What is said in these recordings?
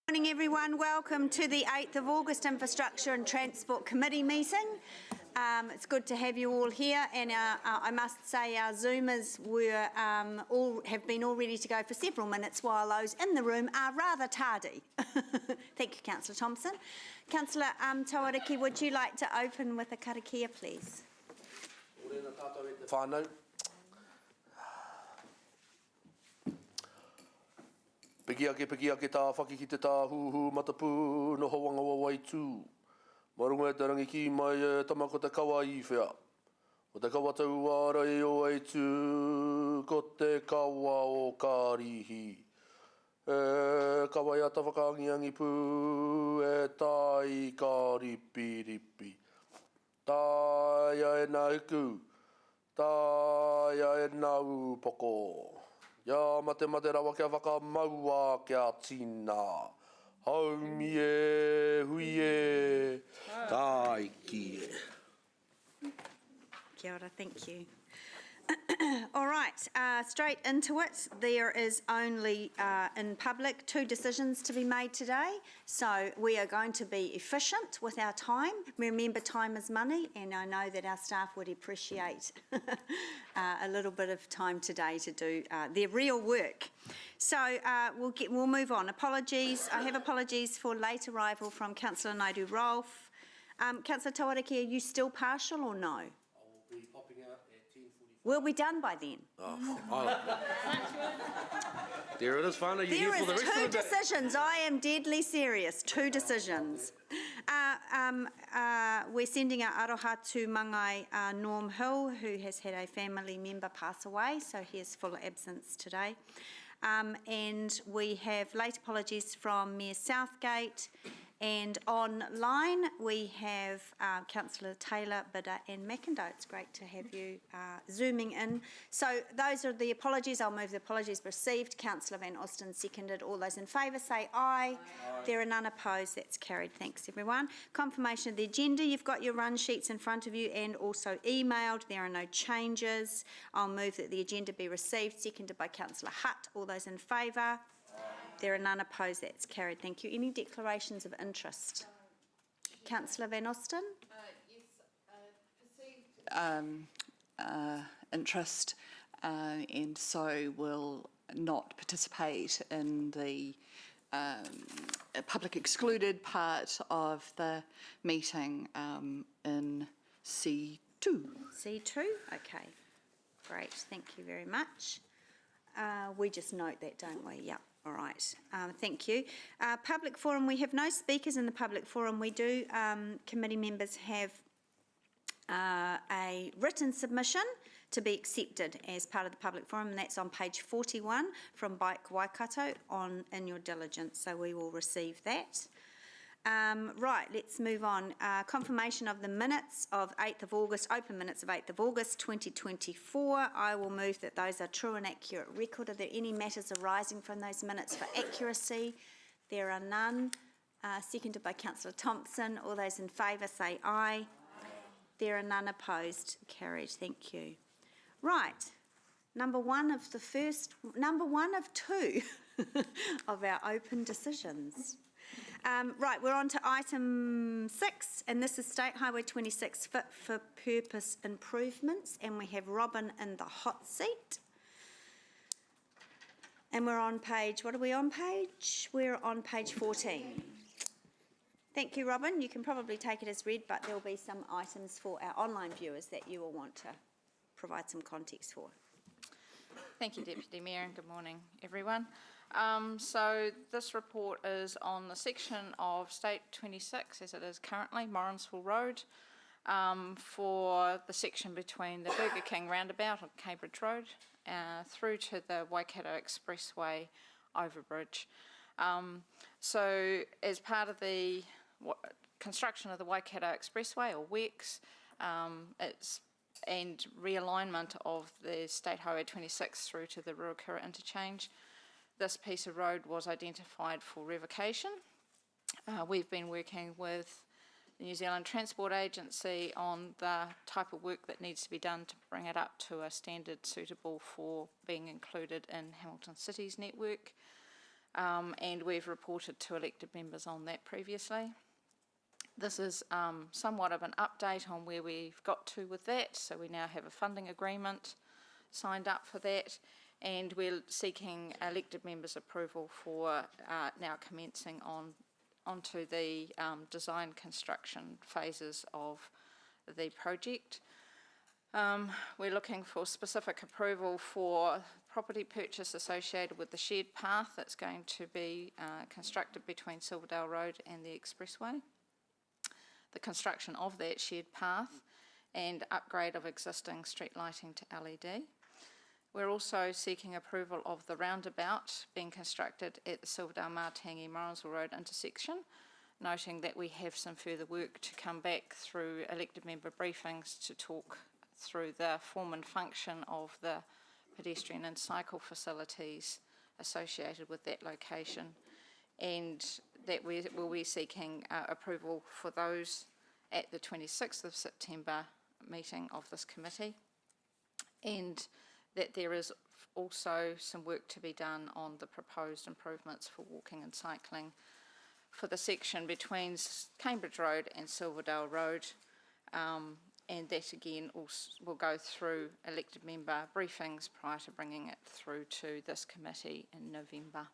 Good morning everyone, welcome to the 8th of August Infrastructure and Transport Committee meeting. It's good to have you all here, and I must say our Zoomers have been all ready to go for several minutes, while those in the room are rather tardy. Thank you, Councillor Thompson. Councillor Tawariki, would you like to open with a karakia, please? Piki ake tā whaki ki te tā huhu matapu no hawanga wa waitu. Marunga e te rangi ki mai e tamako te kawa I whea. O te kawa tau wāra e o waitu ko te kawa o kārihi. E kawa ia ta whakaangiangi pū e tai ka ripi. Tāia e nā huku. Tāia e nā upoko. Ia mate rawa kia whakamaua kia tina. Haumi e, hui e, tai ki e. Kia ora, thank you. All right, straight into it. There is only in public 2 decisions to be made today, so we are going to be efficient with our time. Remember, time is money, and I know that our staff would appreciate a little bit of time today to do their real work. So we'll move on. Apologies. I have apologies for late arrival from Councillor Naidu-Rolfe. Councillor Tawariki, are you still partial or no? We'll be done by then. There it is, Whānau. You're here for the rest of the day. There is 2 decisions. I am deadly serious. 2 decisions. We're sending our aroha to Mangai Norm Hill, who has had a family member pass away, so he is full absence today. And we have late apologies from Mayor Southgate. And online we have Councillor Taylor, Bidder and McIndoe. It's great to have you zooming in. So those are the apologies. I'll move the apologies received. Councillor Van Osten seconded. All those in favour say aye. Aye. There are none opposed. That's carried. Thanks everyone. Confirmation of the agenda. You've got your run sheets in front of you and also emailed. There are no changes. I'll move that the agenda be received. Seconded by Councillor Hutt. All those in favour? There are none opposed. That's carried. Thank you. Any declarations of interest? Councillor Van Osten? Perceived interest, and so will not participate in the public excluded part of the meeting in C2. C2? Okay. Great. Thank you very much. We just note that, don't we? Yep. All right. Thank you. Public forum. We have no speakers in the public forum. We do, committee members, have a written submission to be accepted as part of the public forum, and that's on page 41 from Bike Waikato in your diligence. So we will receive that. Right, let's move on. Confirmation of the minutes of 8th of August, open minutes of 8th of August 2024. I will move that those are true and accurate record. Are there any matters arising from those minutes for accuracy? There are none. Seconded by Councillor Thompson. All those in favour say aye. There are none opposed. Carried. Thank you. Right, number one of 2 of our open decisions. Right, we're on to item 6, and this is State Highway 26 fit for purpose improvements, and we have Robin in the hot seat. And we're on page, what are we on page? We're on page 14. Thank you, Robin. You can probably take it as read, but there'll be some items for our online viewers that you will want to provide some context for. Thank you, Deputy Mayor, and good morning, everyone. So this report is on the section of State 26 as it is currently, Morrinsville Road, for the section between the Burger King roundabout on Cambridge Road through to the Waikato Expressway overbridge. So as part of the construction of the Waikato Expressway, or WEX, and realignment of the State Highway 26 through to the Ruakura interchange, this piece of road was identified for revocation. We've been working with the New Zealand Transport Agency on the type of work that needs to be done to bring it up to a standard suitable for being included in Hamilton City's network. and we've reported to elected members on that previously. This is somewhat of an update on where we've got to with that. So we now have a funding agreement signed up for that, and we're seeking elected members' approval for now commencing onto the design construction phases of the project. We're looking for specific approval for property purchase associated with the shared path that's going to be constructed between Silverdale Road and the Expressway, the construction of that shared path, and upgrade of existing street lighting to LED. We're also seeking approval of the roundabout being constructed at the Silverdale-Matangi-Morrinsville Road intersection, noting that we have some further work to come back through elected member briefings to talk through the form and function of the pedestrian and cycle facilities associated with that location, and that we will be seeking approval for those at the 26th of September meeting of this committee, and that there is also some work to be done on the proposed improvements for walking and cycling for the section between Cambridge Road and Silverdale Road, and that again will go through elected member briefings prior to bringing it through to this committee in November.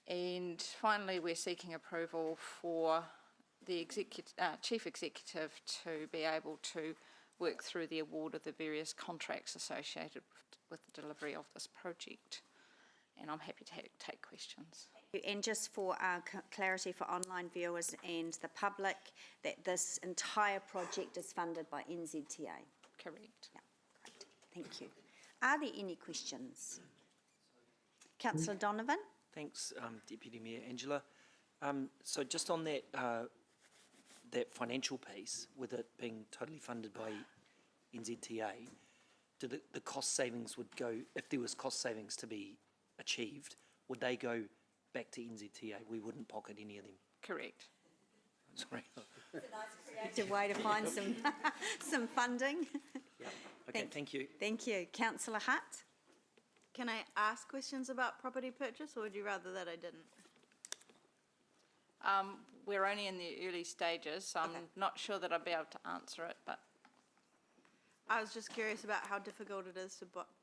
And finally, we're seeking approval for the Chief Executive to be able to work through the award of the various contracts associated with the delivery of this project. And I'm happy to take questions. And just for clarity for online viewers and the public, that this entire project is funded by NZTA. Correct. Yeah, great. Thank you. Are there any questions? Councillor Donovan? Thanks, Deputy Mayor Angela. So just on that that financial piece, with it being totally funded by NZTA, do the cost savings would go, if there was cost savings to be achieved, would they go back to NZTA? We wouldn't pocket any of them. Correct. Sorry. Creative way to find some some funding. Yeah. Okay, thank you. Thank you. Councillor Hutt? Can I ask questions about property purchase, or would you rather that I didn't? We're only in the early stages, so I'm not sure that I'll be able to answer it, but I was just curious about how difficult it is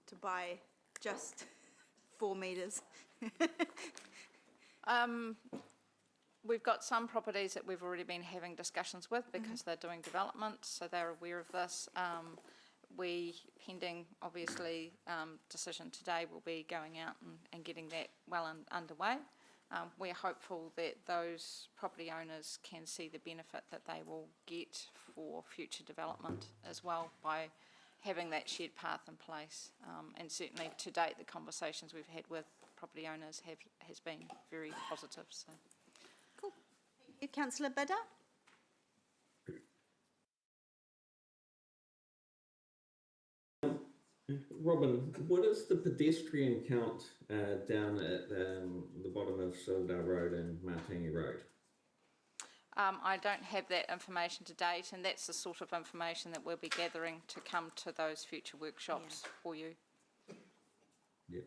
to buy just 4 metres. we've got some properties that we've already been having discussions with because they're doing development, so they're aware of this. We, pending obviously decision today, will be going out and getting that well underway. We're hopeful that those property owners can see the benefit that they will get for future development as well by having that shared path in place. And certainly to date, the conversations we've had with property owners has been very positive. So. Cool. Thank you. Councillor Bidder? Robin, what is the pedestrian count down at the bottom of Silverdale Road and Matangi Road? I don't have that information to date, and that's the sort of information that we'll be gathering to come to those future workshops for you. Yeah.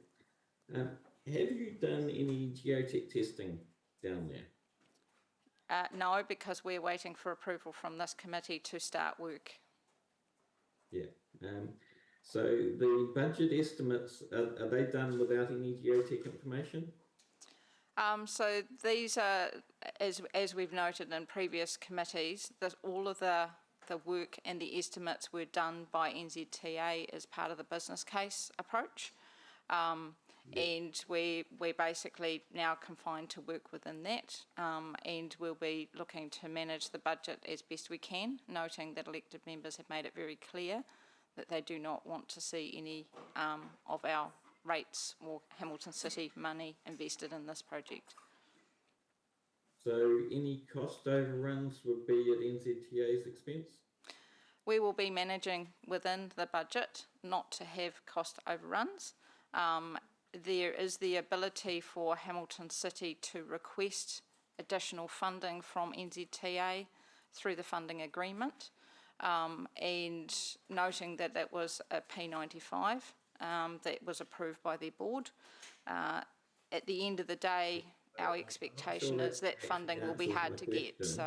Have you done any geotech testing down there? No, because we're waiting for approval from this committee to start work. Yeah. So the budget estimates, are they done without any geotech information? So these are, as we've noted in previous committees, that all of the work and the estimates were done by NZTA as part of the business case approach. And we're basically now confined to work within that, and we'll be looking to manage the budget as best we can, noting that elected members have made it very clear that they do not want to see any of our rates or Hamilton City money invested in this project. So any cost overruns would be at NZTA's expense? We will be managing within the budget not to have cost overruns. There is the ability for Hamilton City to request additional funding from NZTA through the funding agreement. And noting that that was a P95 that was approved by their board. at the end of the day, our expectation is that funding will be hard to get, so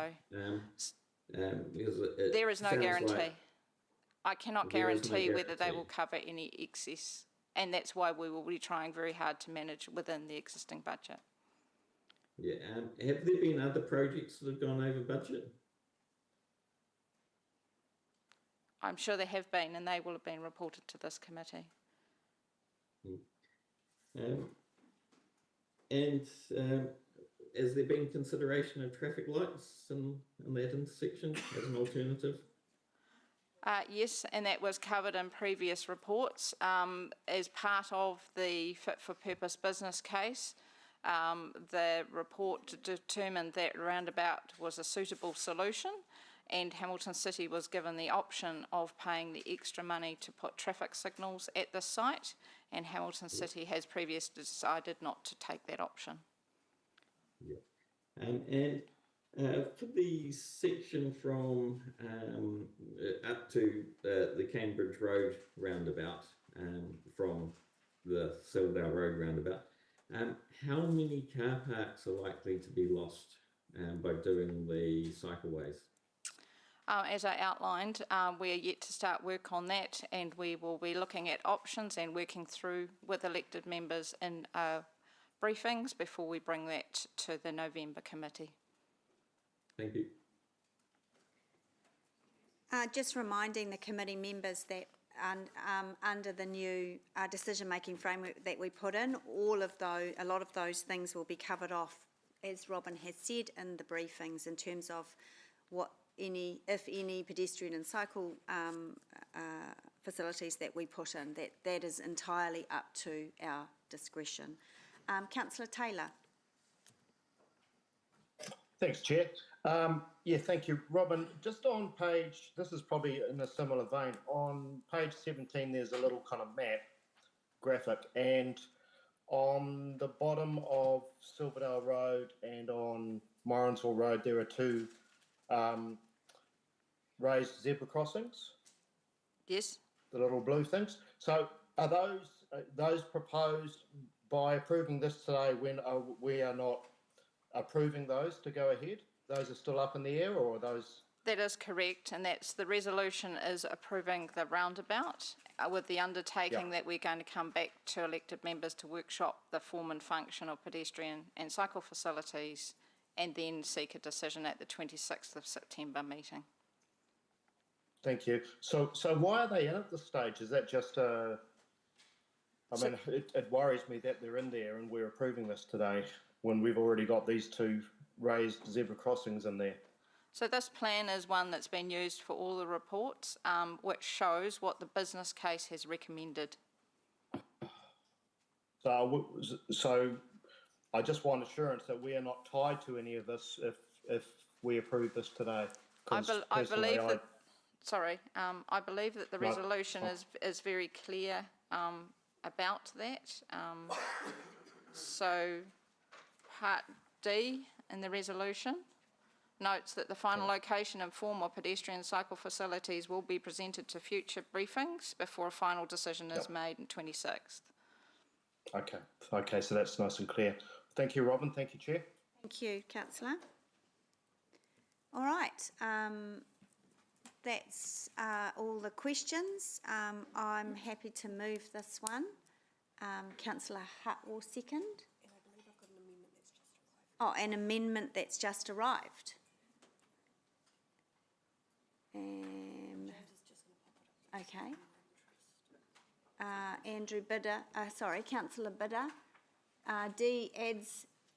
Because it there is no sounds guarantee. like I cannot there is no guarantee whether they guarantee. will cover any excess, and that's why we will be trying very hard to manage within the existing budget. Yeah, have there been other projects that have gone over budget? I'm sure there have been, and they will have been reported to this committee. Has there been consideration of traffic lights in that intersection as an alternative? Yes, and that was covered in previous reports. As part of the Fit for Purpose business case, the report determined that roundabout was a suitable solution, and Hamilton City was given the option of paying the extra money to put traffic signals at the site, and Hamilton City has previously decided not to take that option. Yeah. For the section from up to the Cambridge Road roundabout, from the Silverdale Road roundabout, how many car parks are likely to be lost by doing the cycleways? As I outlined, we are yet to start work on that, and we will be looking at options and working through with elected members in briefings before we bring that to the November committee. Thank you. Just reminding the committee members that under the new decision-making framework that we put in, a lot of those things will be covered off, as Robin has said, in the briefings in terms of if any pedestrian and cycle facilities that we put in, that is entirely up to our discretion. Councillor Taylor. Thanks, Chair. Yeah, thank you. Robin, just on page, this is probably in a similar vein, on page 17 there's a little kind of map graphic, and on the bottom of Silverdale Road and on Morrinsville Road there are two raised zebra crossings. Yes. The little blue things. So are those proposed by approving this today when we are not approving those to go ahead? Those are still up in the air, or are those? That is correct, and that's the resolution is approving the roundabout with the undertaking that we're going to come back to elected members to workshop the form and function of pedestrian and cycle facilities, and then seek a decision at the 26th of September meeting. Thank you. So why are they in at this stage? Is that just it worries me that they're in there and we're approving this today when we've already got these two raised zebra crossings in there. So this plan is one that's been used for all the reports, which shows what the business case has recommended. So I just want assurance that we are not tied to any of this if we approve this today. I believe that the resolution is very clear about that. So Part D in the resolution notes that the final location and form of pedestrian cycle facilities will be presented to future briefings before a final decision is made on 26th. Okay, so that's nice and clear. Thank you, Robin. Thank you, Chair. Thank you, Councillor. All right, that's all the questions. I'm happy to move this one. Councillor Hutt will second. Oh, an amendment that's just arrived. Okay. Andrew Bidder, Councillor Bidder. D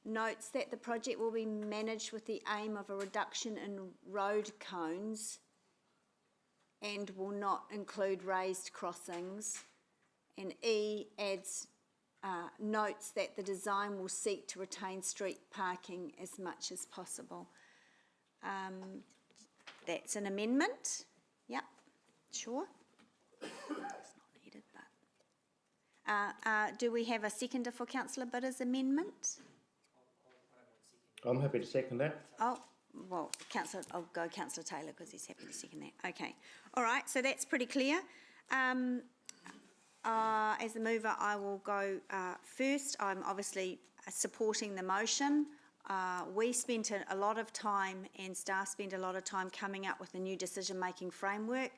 notes that the project will be managed with the aim of a reduction in road cones and will not include raised crossings. And E notes that the design will seek to retain street parking as much as possible. That's an amendment. Yep, sure. It's not needed, but do we have a seconder for Councillor Bidder's amendment? I'm happy to second that. Oh, well, I'll go Councillor Taylor because he's happy to second that. Okay, all right, so that's pretty clear. As the mover, I will go first. I'm obviously supporting the motion. We spent a lot of time, and staff spent a lot of time coming up with a new decision-making framework.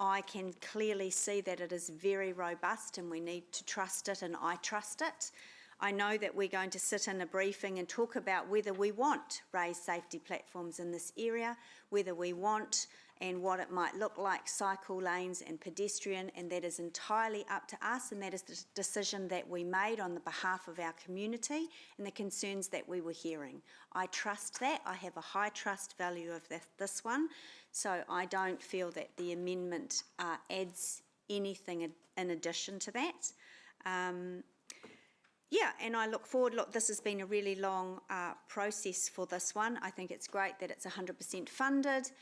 I can clearly see that it is very robust and we need to trust it, and I trust it. I know that we're going to sit in a briefing and talk about whether we want raised safety platforms in this area, whether we want and what it might look like, cycle lanes and pedestrian, and that is entirely up to us, and that is the decision that we made on the behalf of our community and the concerns that we were hearing. I trust that. I have a high trust value of this one, so I don't feel that the amendment adds anything in addition to that. Yeah, and I look forward. Look, this has been a really long process for this one. I think it's great that it's 100% funded.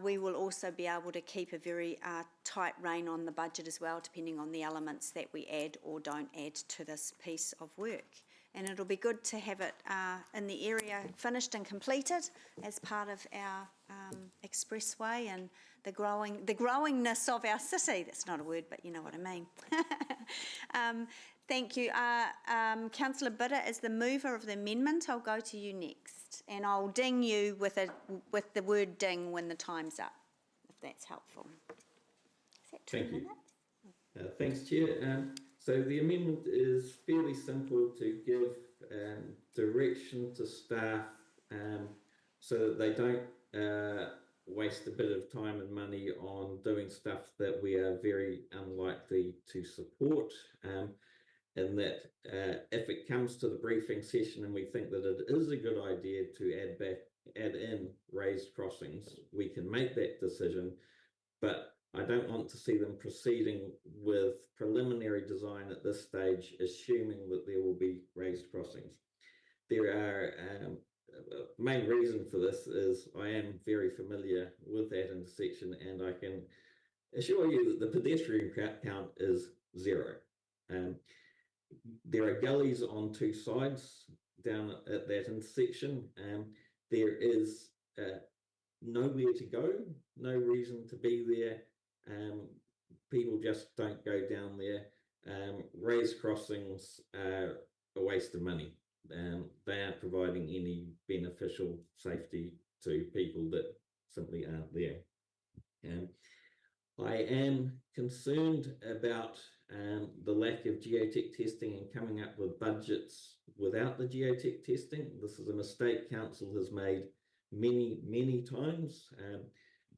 We will also be able to keep a very tight rein on the budget as well, depending on the elements that we add or don't add to this piece of work. And it'll be good to have it in the area finished and completed as part of our expressway and the growingness of our city. That's not a word, but you know what I mean. Thank you. Councillor Bidder, as the mover of the amendment, I'll go to you next, and I'll ding you with the word ding when the time's up, if that's helpful. Is that 2 minutes? Thanks, Chair. So the amendment is fairly simple to give direction to staff so that they don't waste a bit of time and money on doing stuff that we are very unlikely to support. And that if it comes to the briefing session and we think that it is a good idea to add in raised crossings, we can make that decision, but I don't want to see them proceeding with preliminary design at this stage, assuming that there will be raised crossings. There are, main reason for this is I am very familiar with that intersection, and I can assure you that the pedestrian count is 0. There are gullies on 2 sides down at that intersection. There is nowhere to go, no reason to be there. People just don't go down there. Raised crossings are a waste of money. They aren't providing any beneficial safety to people that simply aren't there. I am concerned about the lack of geotech testing and coming up with budgets without the geotech testing. This is a mistake council has made many times.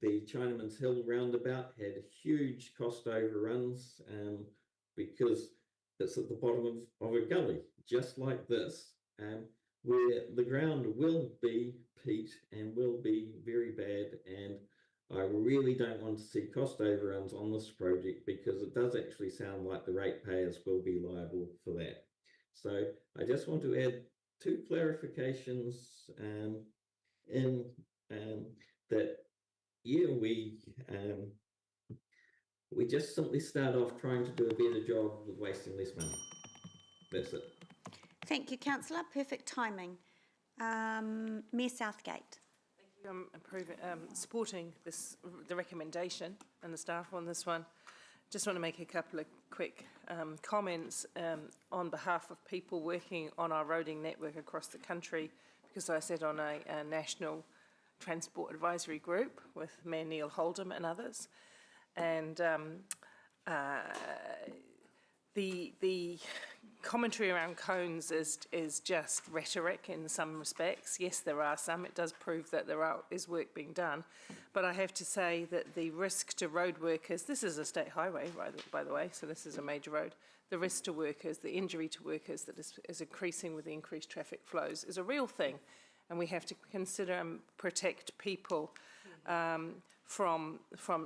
The Chinaman's Hill roundabout had huge cost overruns because it's at the bottom of a gully, just like this, where the ground will be peat and will be very bad, and I really don't want to see cost overruns on this project because it does actually sound like the ratepayers will be liable for that. So I just want to add 2 clarifications in that, yeah, we just simply start off trying to do a better job with wasting less money. That's it. Thank you, Councillor. Perfect timing. Mayor Southgate. Supporting the recommendation and the staff on this one. Just want to make a couple of quick comments on behalf of people working on our roading network across the country, because I sit on a national transport advisory group with Mayor Neil Holdham and others, and the commentary around cones is just rhetoric in some respects. Yes, there are some. It does prove that there is work being done. But I have to say that the risk to road workers, this is a state highway, by the way, so this is a major road. The risk to workers, the injury to workers that is increasing with the increased traffic flows is a real thing. And we have to consider and protect people from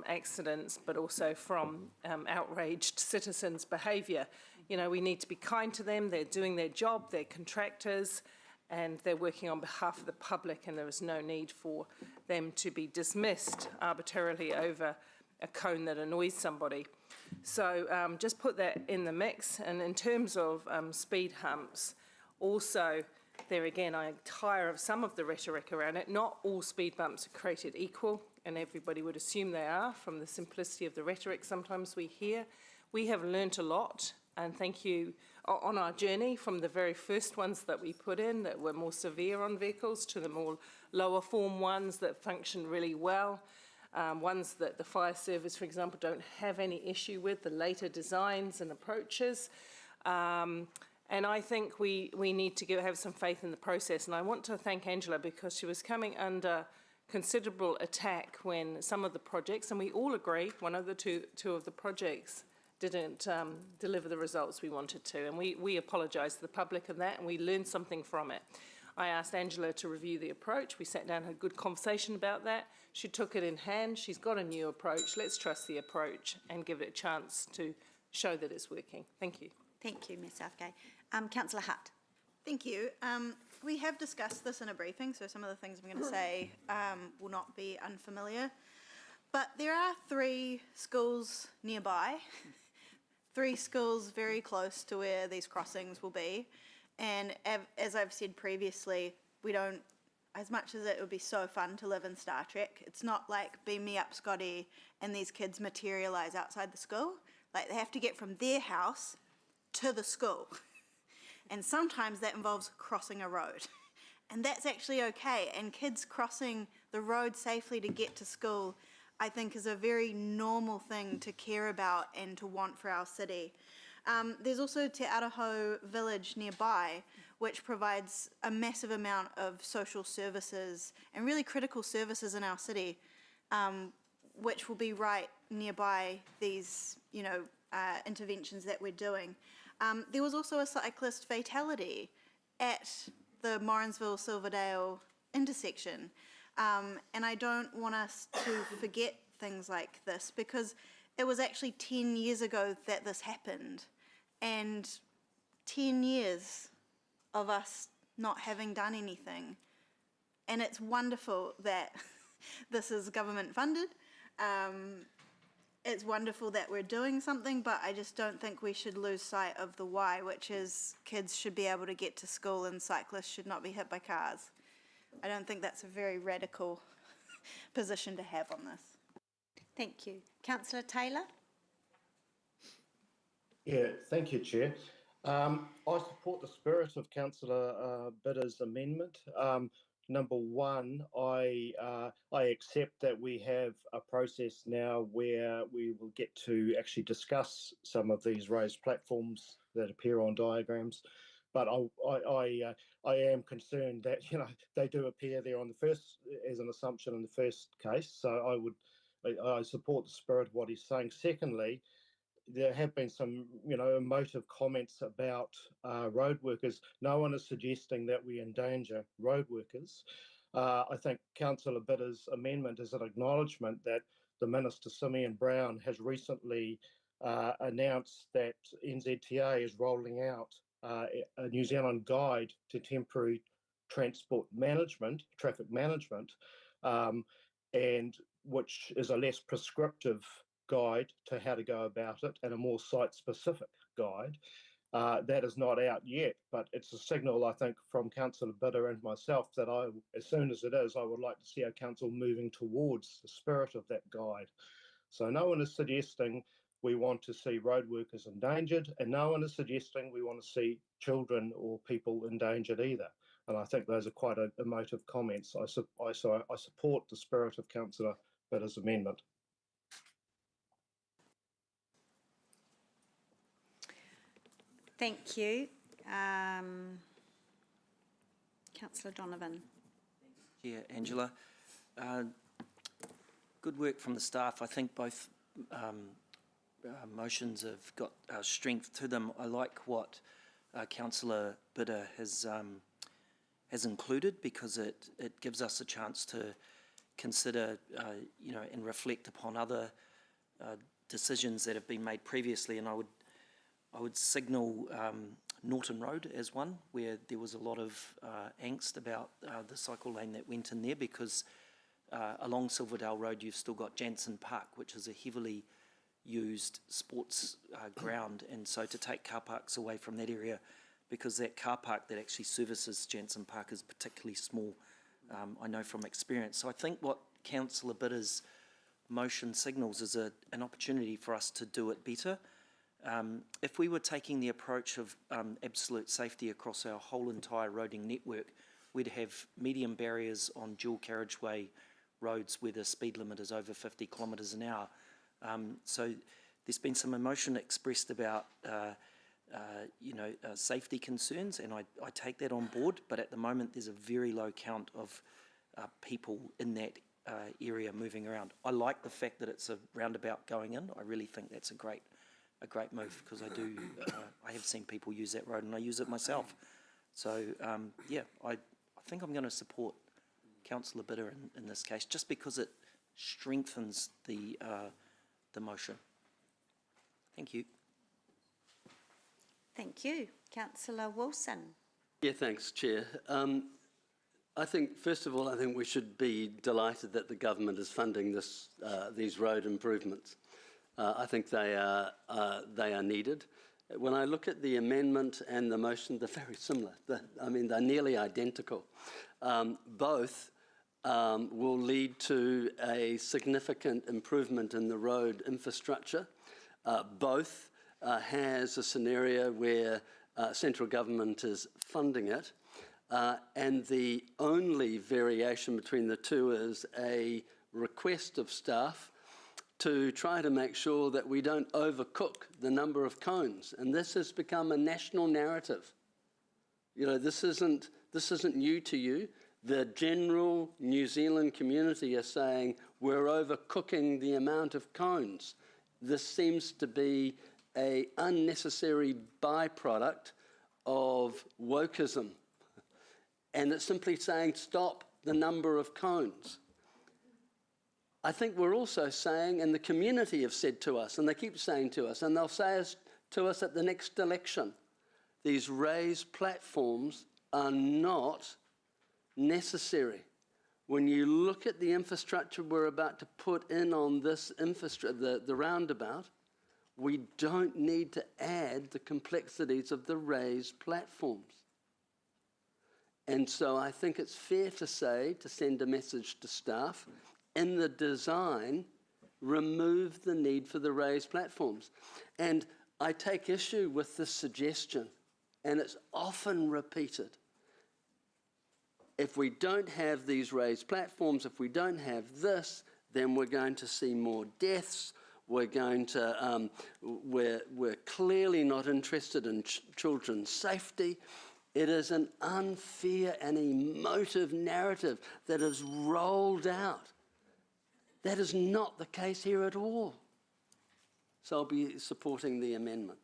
accidents, but also from outraged citizens' behaviour. You know, we need to be kind to them. They're doing their job, they're contractors, and they're working on behalf of the public, and there is no need for them to be dismissed arbitrarily over a cone that annoys somebody. So just put that in the mix. And in terms of speed humps, also, there again, I tire of some of the rhetoric around it. Not all speed bumps are created equal, and everybody would assume they are from the simplicity of the rhetoric sometimes we hear. We have learnt a lot, and thank you on our journey from the very first ones that we put in that were more severe on vehicles to the more lower form ones that function really well. Ones that the fire service, for example, don't have any issue with, the later designs and approaches. And I think we need to have some faith in the process. And I want to thank Angela because she was coming under considerable attack when some of the projects, and we all agree, one of the two of the projects didn't deliver the results we wanted to. And we apologise to the public of that, and we learned something from it. I asked Angela to review the approach. We sat down and had a good conversation about that. She took it in hand. She's got a new approach. Let's trust the approach and give it a chance to show that it's working. Thank you. Thank you, Ms Southgate. Councillor Hutt. Thank you. We have discussed this in a briefing, so some of the things I'm going to say will not be unfamiliar. But there are 3 schools nearby, 3 schools very close to where these crossings will be. And as I've said previously, we don't, as much as it would be so fun to live in Star Trek, it's not like beam me up, Scotty, and these kids materialise outside the school. Like, they have to get from their house to the school. And sometimes that involves crossing a road. And that's actually okay. And kids crossing the road safely to get to school, I think, is a very normal thing to care about and to want for our city. There's also Te Araho village nearby, which provides a massive amount of social services and really critical services in our city, which will be right nearby these, interventions that we're doing. There was also a cyclist fatality at the Morrinsville-Silverdale intersection, and I don't want us to forget things like this because it was actually 10 years ago that this happened. And 10 years of us not having done anything. And it's wonderful that this is government funded. It's wonderful that we're doing something, but I just don't think we should lose sight of the why, which is kids should be able to get to school and cyclists should not be hit by cars. I don't think that's a very radical position to have on this. Thank you. Councillor Taylor? Yeah, thank you, Chair. I support the spirit of Councillor Bidder's amendment. Number one, I accept that we have a process now where we will get to actually discuss some of these raised platforms that appear on diagrams. But I am concerned that they do appear there on the first as an assumption in the first case. So I support the spirit of what he's saying. Secondly, there have been some, emotive comments about road workers. No one is suggesting that we endanger road workers. I think Councillor Bidder's amendment is an acknowledgement that the Minister, Simeon Brown, has recently announced that NZTA is rolling out a New Zealand guide to temporary transport management, traffic management, and which is a less prescriptive guide to how to go about it and a more site-specific guide. That is not out yet, but it's a signal, I think, from Councillor Bidder and myself that as soon as it is, I would like to see our council moving towards the spirit of that guide. So no one is suggesting we want to see road workers endangered, and no one is suggesting we want to see children or people endangered either. And I think those are quite emotive comments. I support the spirit of Councillor Bidder's amendment. Thank you. Councillor Donovan. Yeah, Angela. Good work from the staff. I think both motions have got strength to them. I like what Councillor Bidder has included because it gives us a chance to consider, and reflect upon other decisions that have been made previously. And I would signal Norton Road as one, where there was a lot of angst about the cycle lane that went in there because along Silverdale Road you've still got Jansen Park, which is a heavily used sports ground, and so to take car parks away from that area, because that car park that actually services Jansen Park is particularly small, I know from experience. So I think what Councillor Bidder's motion signals is an opportunity for us to do it better. If we were taking the approach of absolute safety across our whole entire roading network, we'd have medium barriers on dual carriageway roads where the speed limit is over 50 kilometres an hour. So there's been some emotion expressed about safety concerns, and I take that on board, but at the moment there's a very low count of people in that area moving around. I like the fact that it's a roundabout going in. I really think that's a great move, because I have seen people use that road and I use it myself. So I think I'm going to support Councillor Bitter in this case, just because it strengthens the motion. Thank you. Thank you. Councillor Wilson. Yeah, thanks, Chair. I think, first of all, I think we should be delighted that the government is funding these road improvements. I think they are needed. When I look at the amendment and the motion, they're very similar. They're nearly identical. Both will lead to a significant improvement in the road infrastructure. Both has a scenario where central government is funding it. And the only variation between the two is a request of staff to try to make sure that we don't overcook the number of cones. And this has become a national narrative. You know, this isn't new to you. The general New Zealand community are saying we're overcooking the amount of cones. This seems to be an unnecessary byproduct of wokeism. And it's simply saying stop the number of cones. I think we're also saying, and the community have said to us, and they keep saying to us, and they'll say to us at the next election, these raised platforms are not necessary. When you look at the infrastructure we're about to put in on this infrastructure, the roundabout, we don't need to add the complexities of the raised platforms. And so I think it's fair to say, to send a message to staff, in the design, remove the need for the raised platforms. And I take issue with this suggestion, and it's often repeated. If we don't have these raised platforms, if we don't have this, then we're going to see more deaths. We're going to, we're clearly not interested in children's safety. It is an unfair and emotive narrative that is rolled out. That is not the case here at all. So I'll be supporting the amendment.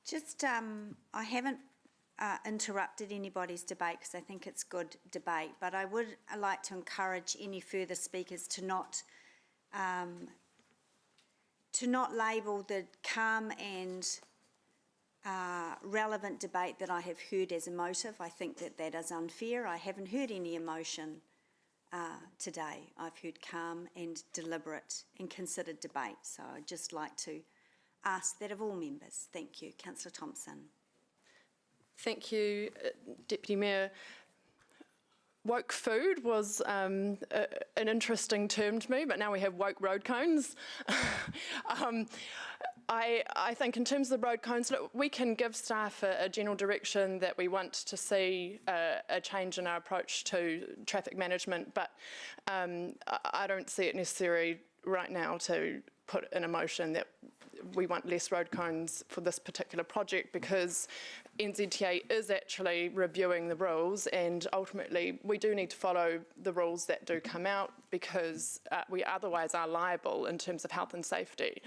Just, I haven't interrupted anybody's debate because I think it's good debate, but I would like to encourage any further speakers to not label the calm and relevant debate that I have heard as emotive. I think that is unfair. I haven't heard any emotion today. I've heard calm and deliberate and considered debate. So I'd just like to ask that of all members. Thank you. Councillor Thompson. Thank you, Deputy Mayor. Woke food was an interesting term to me, but now we have woke road cones. I think in terms of the road cones, look, we can give staff a general direction that we want to see a change in our approach to traffic management, but I don't see it necessary right now to put in a motion that we want less road cones for this particular project, because NZTA is actually reviewing the rules, and ultimately we do need to follow the rules that do come out, because we otherwise are liable in terms of health and safety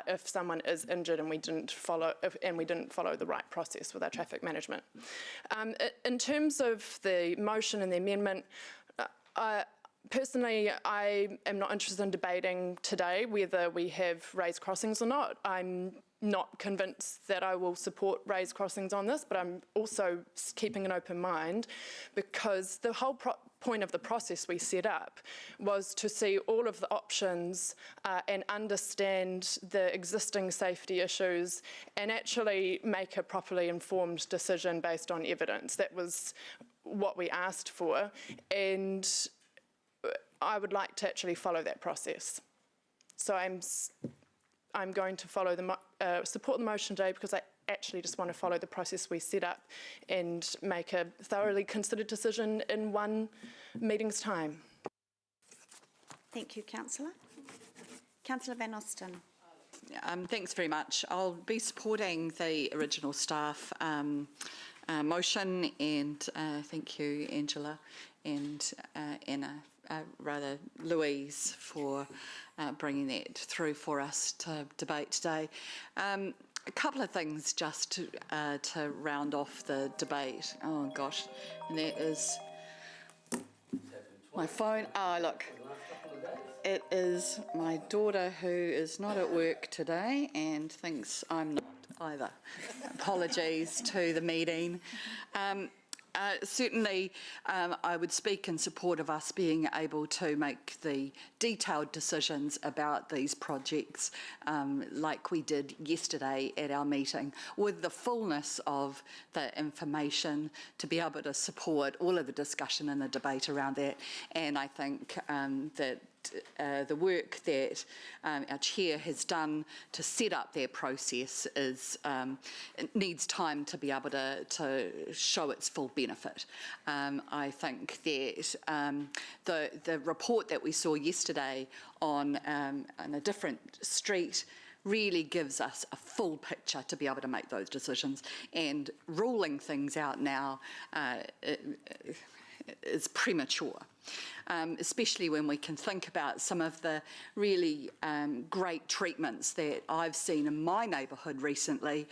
if someone is injured and we didn't follow the right process with our traffic management. In terms of the motion and the amendment, personally, I am not interested in debating today whether we have raised crossings or not. I'm not convinced that I will support raised crossings on this, but I'm also keeping an open mind, because the whole point of the process we set up was to see all of the options and understand the existing safety issues and actually make a properly informed decision based on evidence. That was what we asked for, and I would like to actually follow that process. So I'm going to follow support the motion today because I actually just want to follow the process we set up and make a thoroughly considered decision in one meeting's time. Thank you, Councillor. Councillor Van Osten. Thanks very much. I'll be supporting the original staff motion, and thank you, Angela and Anna, Louise, for bringing that through for us to debate today. A couple of things just to round off the debate. Oh gosh, and that is my phone. Oh, look. It is my daughter who is not at work today and thinks I'm not either. Apologies to the meeting. Certainly, I would speak in support of us being able to make the detailed decisions about these projects like we did yesterday at our meeting, with the fullness of the information to be able to support all of the discussion and the debate around that. And I think that the work that our chair has done to set up their process it needs time to be able to show its full benefit. I think that the report that we saw yesterday on a different street really gives us a full picture to be able to make those decisions, and ruling things out now is premature. Especially when we can think about some of the really great treatments that I've seen in my neighbourhood recently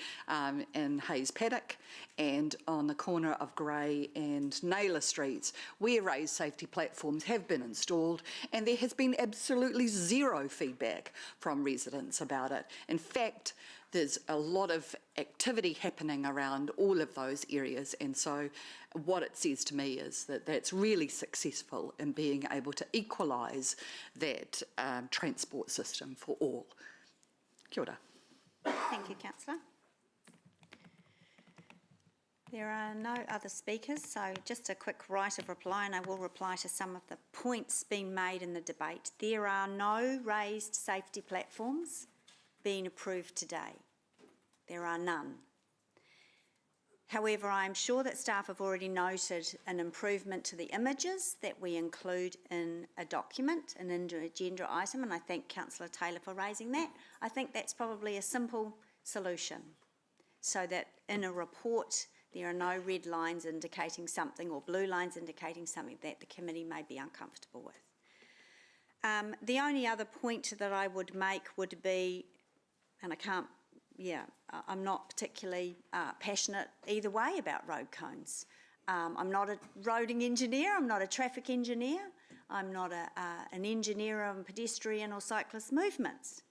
in Hayes Paddock and on the corner of Grey and Naylor Streets, where raised safety platforms have been installed, and there has been absolutely zero feedback from residents about it. In fact, there's a lot of activity happening around all of those areas, and so what it says to me is that that's really successful in being able to equalise that transport system for all. Kia ora. Thank you, Councillor. There are no other speakers, so just a quick right of reply, and I will reply to some of the points being made in the debate. There are no raised safety platforms being approved today. There are none. However, I am sure that staff have already noted an improvement to the images that we include in a document, an agenda item, and I thank Councillor Taylor for raising that. I think that's probably a simple solution, so that in a report there are no red lines indicating something or blue lines indicating something that the committee may be uncomfortable with. The only other point that I would make would be, and I'm not particularly passionate either way about road cones. I'm not a roading engineer, I'm not a traffic engineer, I'm not an engineer on pedestrian or cyclist movements.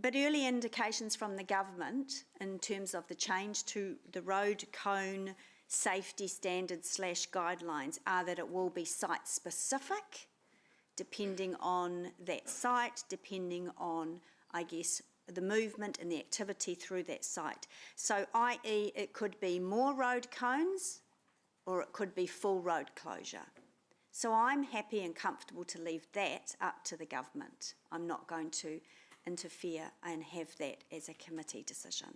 But early indications from the government in terms of the change to the road cone safety standards / guidelines are that it will be site specific, depending on that site, depending on, I guess, the movement and the activity through that site. So, i.e., it could be more road cones or it could be full road closure. So I'm happy and comfortable to leave that up to the government. I'm not going to interfere and have that as a committee decision.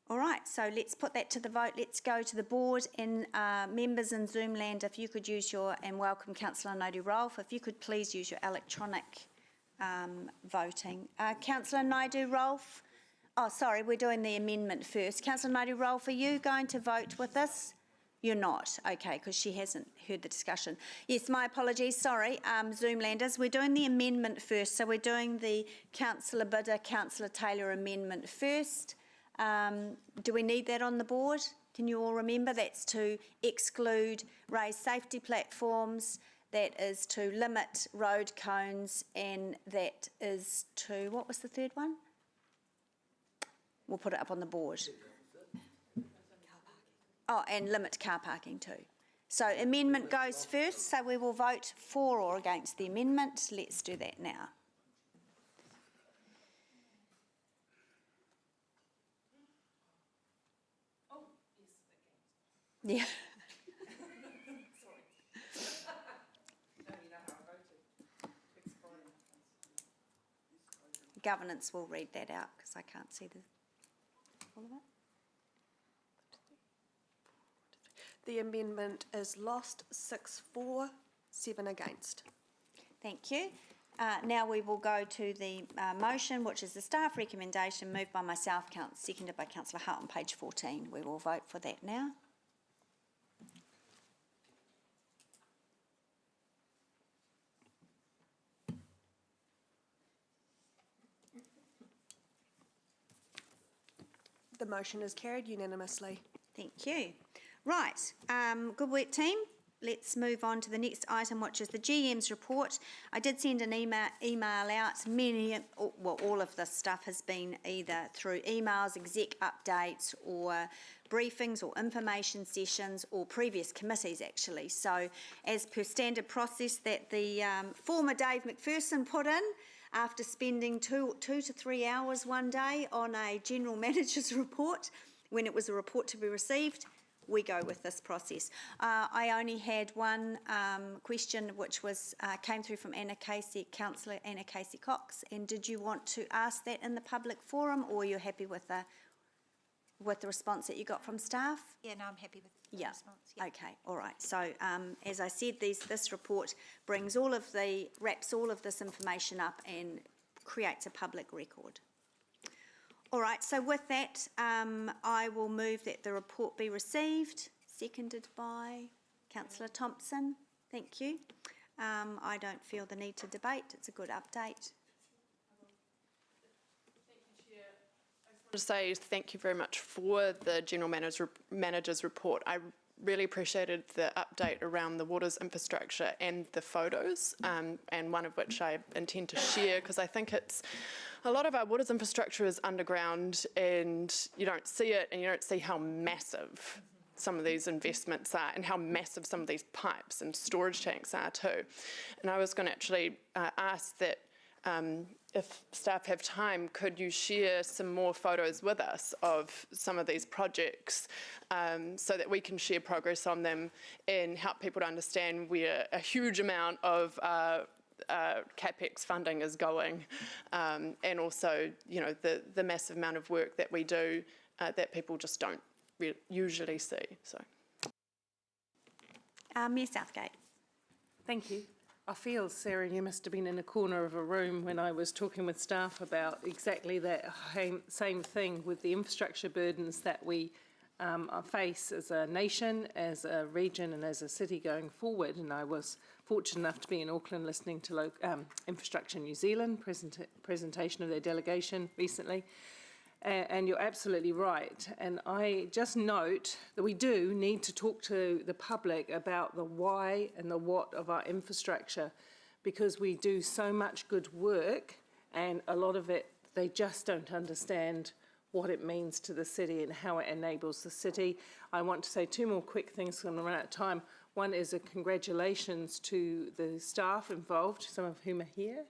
All right, so let's put that to the vote. Let's go to the board, and members in Zoom land, if you could use your, and welcome Councillor Naidoo-Rolfe, if you could please use your electronic voting. Councillor Naidoo-Rolfe, oh sorry, we're doing the amendment first. Councillor Naidoo-Rolfe, are you going to vote with us? You're not, okay, because she hasn't heard the discussion. Yes, my apologies, sorry, Zoomlanders, we're doing the amendment first. So we're doing the Councillor Bidder, Councillor Taylor amendment first. Do we need that on the board? Can you all remember? That's to exclude raised safety platforms, that is to limit road cones, and that is to, what was the third one? We'll put it up on the board. Oh, and limit car parking too. So amendment goes first, so we will vote for or against the amendment. Let's do that now. Oh, yes, against. Yeah. governance will read that out because I can't see all of it. The amendment is lost, 6-4, 7 against. Thank you. Now we will go to the motion, which is the staff recommendation moved by myself, seconded by Councillor Hart on page 14. We will vote for that now. The motion is carried unanimously. Thank you. Right, good work, team. Let's move on to the next item, which is the GM's report. I did send an email out. All of this stuff has been either through emails, exec updates, or briefings, or information sessions, or previous committees, actually. So, as per standard process that the former Dave McPherson put in, after spending two to 3 hours one day on a general manager's report, when it was a report to be received, we go with this process. I only had one question, which was came through from Councillor Anna Casey Cox. And did you want to ask that in the public forum, or you're happy with the response that you got from staff? Yeah, no, I'm happy with the response. Yeah. Okay, all right. So as I said, this report brings wraps all of this information up and creates a public record. All right, so with that, I will move that the report be received, seconded by Councillor Thompson. Thank you. I don't feel the need to debate. It's a good update. To say thank you very much for the General Manager's report. I really appreciated the update around the waters infrastructure and the photos, and one of which I intend to share because I think a lot of our waters infrastructure is underground and you don't see it, and you don't see how massive some of these investments are and how massive some of these pipes and storage tanks are too. And I was going to actually ask that if staff have time, could you share some more photos with us of some of these projects so that we can share progress on them and help people to understand where a huge amount of CapEx funding is going, and also, you know, the massive amount of work that we do that people just don't usually see. So, Mayor Southgate. Thank you. I feel, Sarah, you must have been in a corner of a room when I was talking with staff about exactly that same thing with the infrastructure burdens that we face as a nation, as a region and as a city going forward. And I was fortunate enough to be in Auckland listening to Infrastructure New Zealand presentation of their delegation recently. And you're absolutely right. And I just note that we do need to talk to the public about the why and the what of our infrastructure, because we do so much good work, and a lot of it, they just don't understand what it means to the city and how it enables the city. I want to say two more quick things because I'm going to run out of time. One is a congratulations to the staff involved, some of whom are here,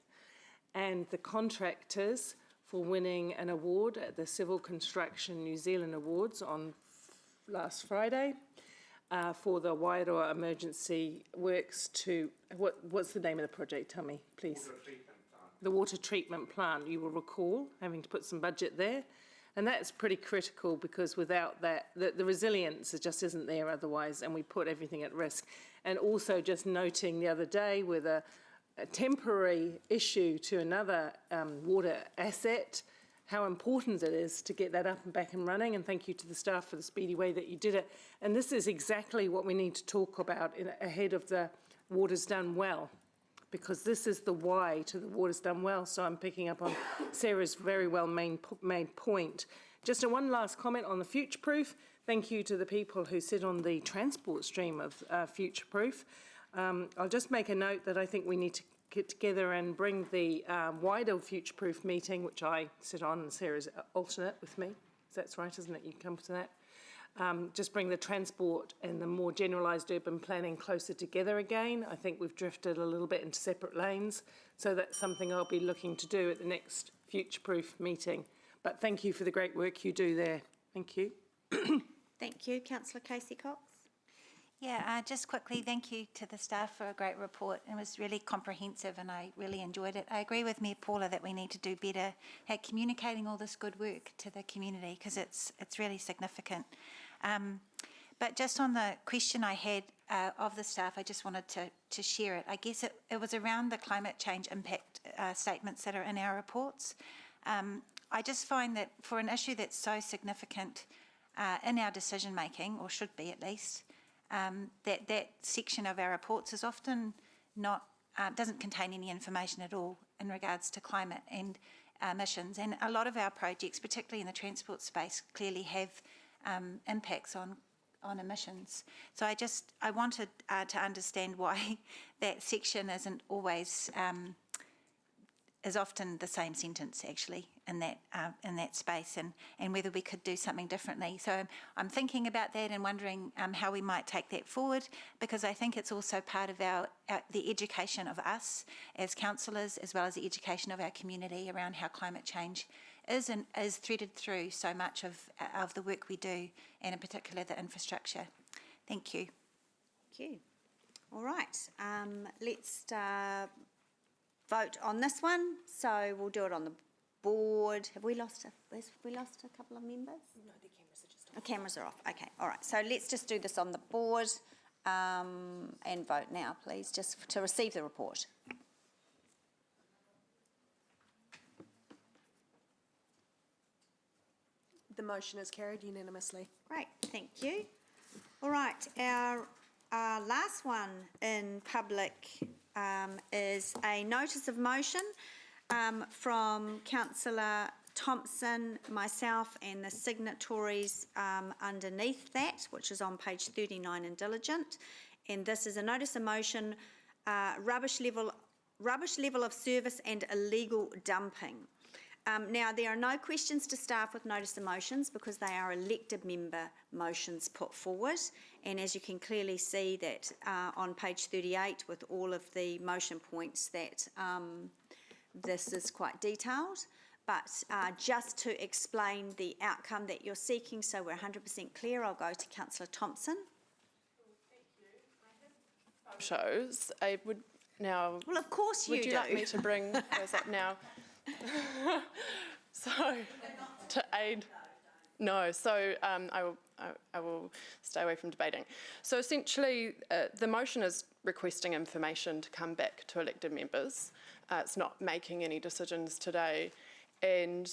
and the contractors for winning an award at the Civil Construction New Zealand Awards on last Friday for the Wairoa Emergency Works to, what's the name of the project? Tell me, please. The water treatment plant, you will recall, having to put some budget there. And that's pretty critical because without that, the resilience just isn't there otherwise, and we put everything at risk. And also just noting the other day with a temporary issue to another water asset, how important it is to get that up and back and running, and thank you to the staff for the speedy way that you did it. And this is exactly what we need to talk about ahead of the Waters Done Well, because this is the why to the Waters Done Well. So I'm picking up on Sarah's very well made point. Just one last comment on the Future Proof. Thank you to the people who sit on the transport stream of Future Proof. I'll just make a note that I think we need to get together and bring the wider Future Proof meeting, which I sit on, and Sarah's alternate with me. That's right, isn't it? You come to that. Just bring the transport and the more generalised urban planning closer together again. I think we've drifted a little bit into separate lanes, so that's something I'll be looking to do at the next Future Proof meeting. But thank you for the great work you do there. Thank you. Thank you. Councillor Casey Cox. Yeah, just quickly, thank you to the staff for a great report. It was really comprehensive and I really enjoyed it. I agree with Mayor Paula that we need to do better at communicating all this good work to the community because it's really significant. But just on the question I had of the staff, I just wanted to share it. I guess it was around the climate change impact statements that are in our reports. I just find that for an issue that's so significant in our decision making, or should be at least, that section of our reports is often not, doesn't contain any information at all in regards to climate and emissions. And a lot of our projects, particularly in the transport space, clearly have impacts on emissions. So I wanted to understand why that section isn't always, is often the same sentence actually in that space, and whether we could do something differently. So I'm thinking about that and wondering how we might take that forward, because I think it's also part of the education of us as councillors, as well as the education of our community around how climate change is threaded through so much of the work we do, and in particular the infrastructure. Thank you. Thank you. All right, let's vote on this one. So we'll do it on the board. Have we lost a couple of members? No, the cameras are just off. The cameras are off. Okay, all right. So let's just do this on the board and vote now, please, just to receive the report. The motion is carried unanimously. Great, thank you. All right, our last one in public is a notice of motion from Councillor Thompson, myself, and the signatories underneath that, which is on page 39 in Diligent. And this is a notice of motion, rubbish level of service and illegal dumping. Now, there are no questions to staff with notice of motions because they are elected member motions put forward. And as you can clearly see that on page 38 with all of the motion points that this is quite detailed. But just to explain the outcome that you're seeking, so we're 100% clear, I'll go to Councillor Thompson. Shows, I would now... Well, of course you do. Would you like me to bring those up now? So, to aid... No, so I will stay away from debating. So essentially, the motion is requesting information to come back to elected members. It's not making any decisions today. And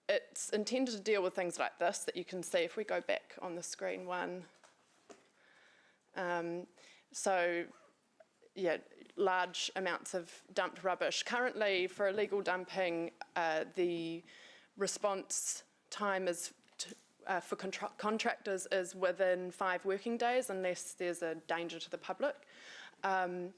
it's intended to deal with things like this that you can see if we go back on the screen one. So, yeah, large amounts of dumped rubbish. Currently, for illegal dumping, the response time is for contractors is within 5 working days unless there's a danger to the public. And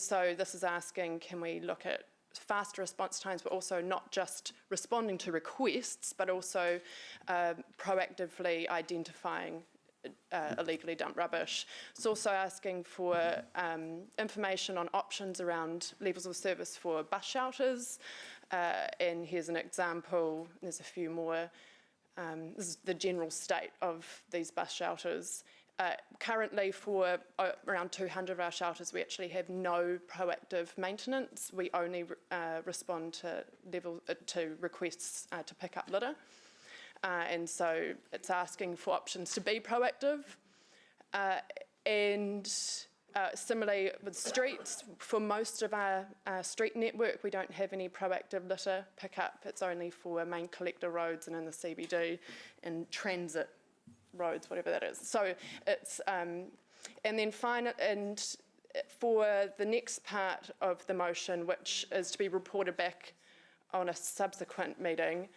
so this is asking, can we look at faster response times, but also not just responding to requests, but also proactively identifying illegally dumped rubbish. It's also asking for information on options around levels of service for bus shelters. And here's an example, there's a few more. This is the general state of these bus shelters. Currently, for around 200 of our shelters, we actually have no proactive maintenance. We only respond to requests to pick up litter. And so it's asking for options to be proactive. And similarly with streets, for most of our street network, we don't have any proactive litter pickup. It's only for main collector roads and in the CBD and transit roads, whatever that is. So it's, and then for the next part of the motion, which is to be reported back on a subsequent meeting,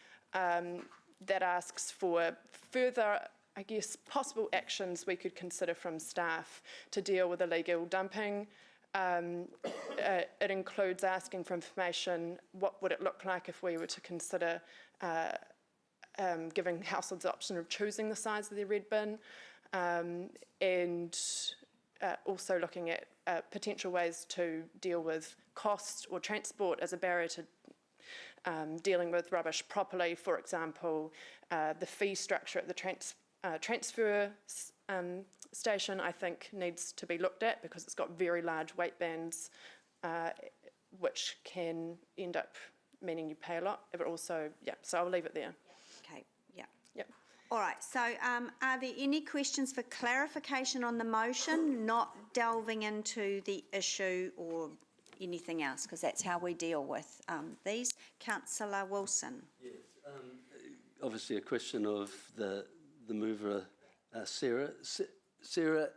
that asks for further, I guess, possible actions we could consider from staff to deal with illegal dumping. It includes asking for information, what would it look like if we were to consider giving households the option of choosing the size of their red bin, and also looking at potential ways to deal with cost or transport as a barrier to dealing with rubbish properly. For example, the fee structure at the transfer station, I think, needs to be looked at because it's got very large weight bands, which can end up meaning you pay a lot. But also, yeah, so I'll leave it there. Okay, yeah. Yep. All right, so are there any questions for clarification on the motion, not delving into the issue or anything else, because that's how we deal with these? Councillor Wilson. Yes, obviously a question of the mover, Sarah. Sarah,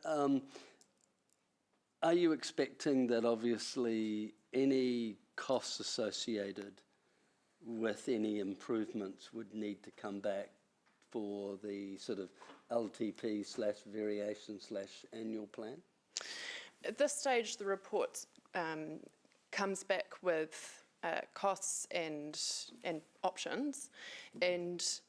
are you expecting that obviously any costs associated with any improvements would need to come back for the sort of LTP/variation/annual plan? At this stage, the report comes back with costs and options, and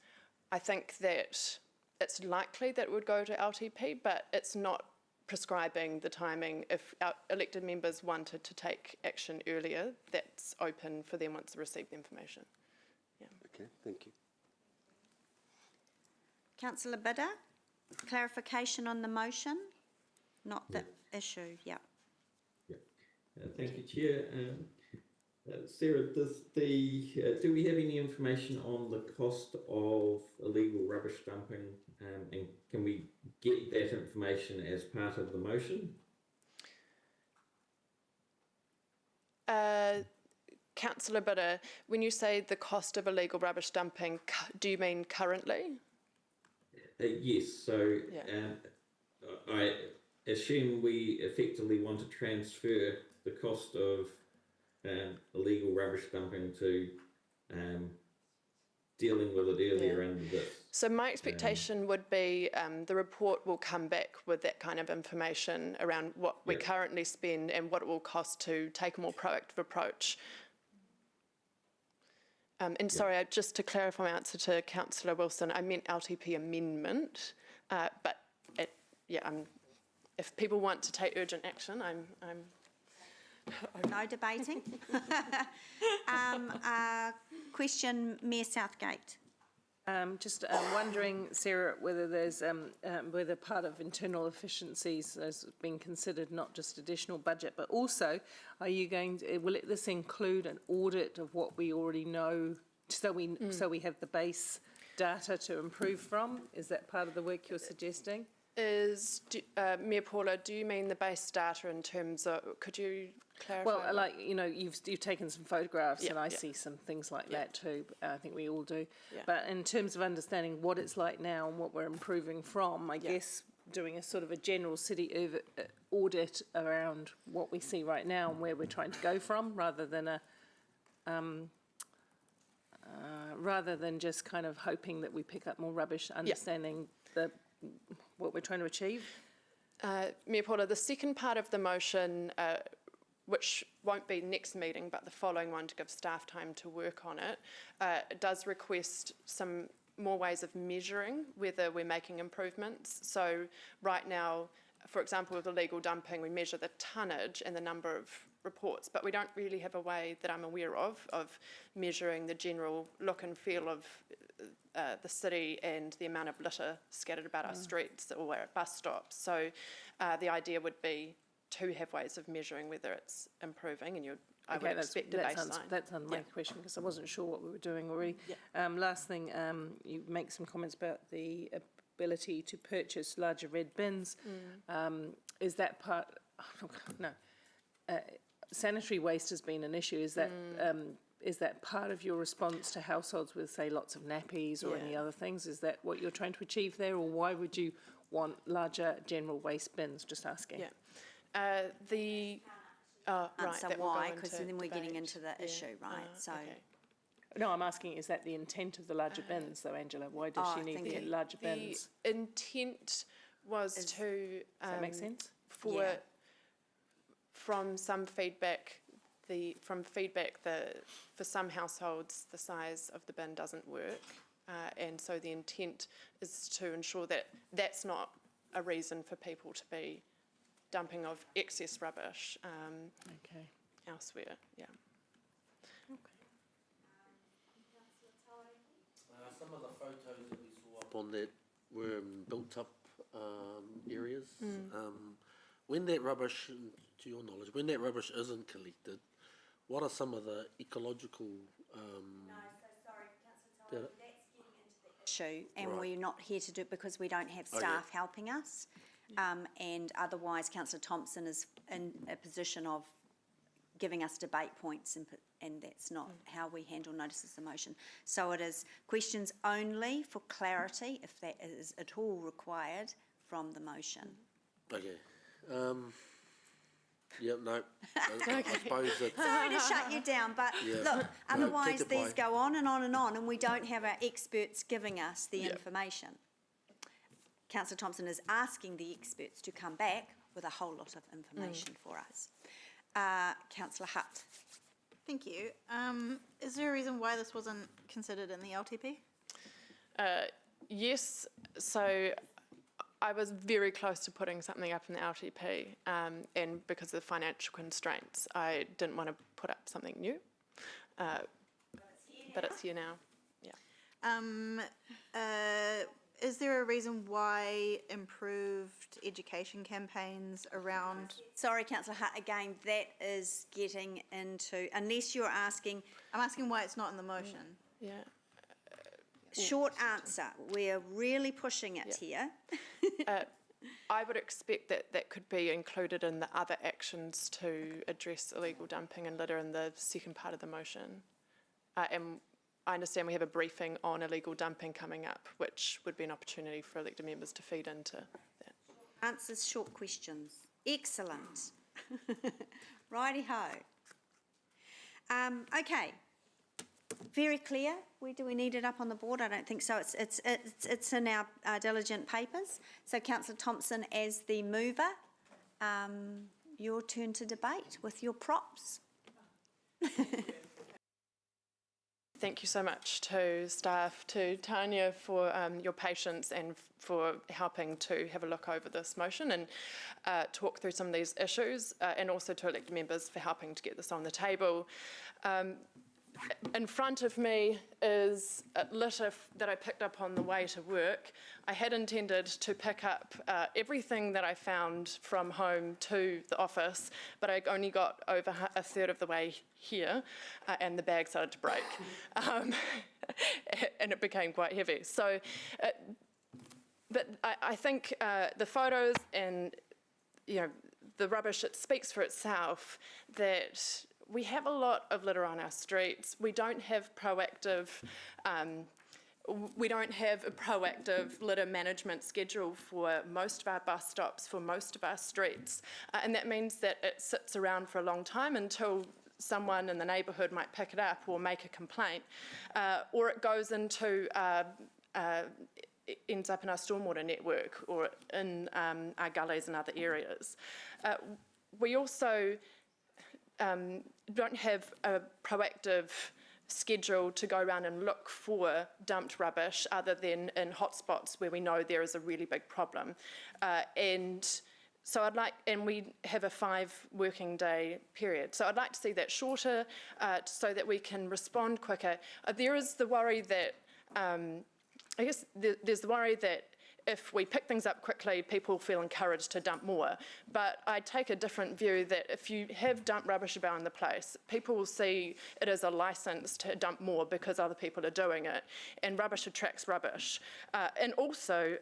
I think that it's likely that it would go to LTP, but it's not prescribing the timing. If our elected members wanted to take action earlier, that's open for them once they receive the information. Yeah. Okay, thank you. Councillor Bidder, clarification on the motion, not the issue, yeah. Thank you, Chair. Sarah, do we have any information on the cost of illegal rubbish dumping, and can we get that information as part of the motion? Councillor Bidder, when you say the cost of illegal rubbish dumping, do you mean currently? Yes, so Yeah. I assume we effectively want to transfer the cost of illegal rubbish dumping to dealing with it earlier under this. So my expectation would be the report will come back with that kind of information around what we currently spend and what it will cost to take a more proactive approach. And sorry, just to clarify my answer to Councillor Wilson, I meant LTP amendment, but if people want to take urgent action, I'm No debating. Question, Mayor Southgate. Just wondering, Sarah, whether there's whether part of internal efficiencies has been considered, not just additional budget, but also, are you going to, will this include an audit of what we already know, so we have the base data to improve from? Is that part of the work you're suggesting? Mayor Paula, do you mean the base data in terms of, could you clarify? Well, like, you know, you've taken some photographs, and I yeah. see some things like that too. I think we all do. Yeah. But in terms of understanding what it's like now and what we're improving from, I guess doing a sort of a general city audit around what we see right now and where we're trying to go from, rather than just kind of hoping that we pick up more rubbish, understanding what we're trying to achieve. Mayor Paula, the second part of the motion, which won't be next meeting, but the following one to give staff time to work on it, does request some more ways of measuring whether we're making improvements. So right now, for example, with illegal dumping, we measure the tonnage and the number of reports, but we don't really have a way that I'm aware of measuring the general look and feel of the city and the amount of litter scattered about our streets or at bus stops. So the idea would be to have ways of measuring whether it's improving, and I would expect a baseline. That's my question, because I wasn't sure what we were doing already. Last thing, you make some comments about the ability to purchase larger red bins. Is that part? No. Sanitary waste has been an issue. Is that part of your response to households with, say, lots of nappies or any other things? Is that what you're trying to achieve there, or why would you want larger general waste bins? Just asking. Yeah. Answer why, because then we're getting into the issue, right? Okay. No, I'm asking, is that the intent of the larger bins, though, Angela? Why does she need the larger bins? The intent was to... Does that make sense? From some feedback, for some households, the size of the bin doesn't work. And so the intent is to ensure that that's not a reason for people to be dumping of excess rubbish elsewhere. Yeah. Some of the photos that we saw up on that were in built-up areas. When that rubbish, to your knowledge, when that rubbish isn't collected, what are some of the ecological issue, and Right. we're not here to do it because we don't have staff helping us. And otherwise, Councillor Thompson is in a position of giving us debate points, and that's not how we handle notices of motion. So it is questions only for clarity, if that is at all required from the motion. Okay. Yep, no. I suppose it's... Sorry to shut you down, but Yeah. look, No, otherwise take it these by. go on, and we don't have our experts giving us the information. Councillor Thompson is asking the experts to come back with a whole lot of information for us. Councillor Hutt. Thank you. Is there a reason why this wasn't considered in the LTP? Yes, so I was very close to putting something up in the LTP, and because of the financial constraints, I didn't want to put up something new. But it's here now. Is there a reason why improved education campaigns around... Sorry, Councillor Hutt, again, that is getting into, unless you're asking... I'm asking why it's not in the motion. Yeah. Short answer, we're really pushing it here. I would expect that that could be included in the other actions to address illegal dumping and litter in the second part of the motion. And I understand we have a briefing on illegal dumping coming up, which would be an opportunity for elected members to feed into that. Answers, short questions. Excellent. Righty-ho. Okay. Very clear. Where do we need it up on the board? I don't think so. It's in our diligent papers. So, Councillor Thompson, as the mover, your turn to debate with your props. Thank you so much to staff, to Tanya for your patience and for helping to have a look over this motion and talk through some of these issues, and also to elected members for helping to get this on the table. In front of me is a litter that I picked up on the way to work. I had intended to pick up everything that I found from home to the office, but I only got over a third of the way here, and the bag started to break, and it became quite heavy. So, but I think the photos and the rubbish, it speaks for itself that we have a lot of litter on our streets. We don't have proactive litter management schedule for most of our bus stops, for most of our streets. And that means that it sits around for a long time until someone in the neighbourhood might pick it up or make a complaint, or it goes into, ends up in our stormwater network or in our gullies and other areas. We also don't have a proactive schedule to go around and look for dumped rubbish other than in hotspots where we know there is a really big problem. And so and we have a 5 working day period. So I'd like to see that shorter so that we can respond quicker. There is the worry that, I guess there's the worry that if we pick things up quickly, people feel encouraged to dump more. But I take a different view that if you have dumped rubbish about the place, people will see it as a licence to dump more because other people are doing it, and rubbish attracts rubbish. And also,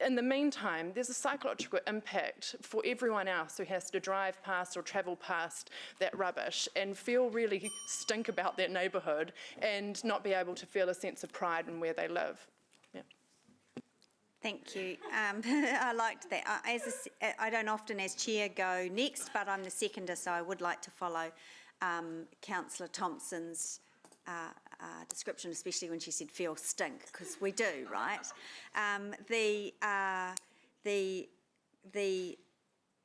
in the meantime, there's a psychological impact for everyone else who has to drive past or travel past that rubbish and feel really stink about their neighbourhood and not be able to feel a sense of pride in where they live. Thank you. I liked that. I don't often, as chair, go next, but I'm the seconder, so I would like to follow Councillor Thompson's description, especially when she said feel stink, because we do, right? The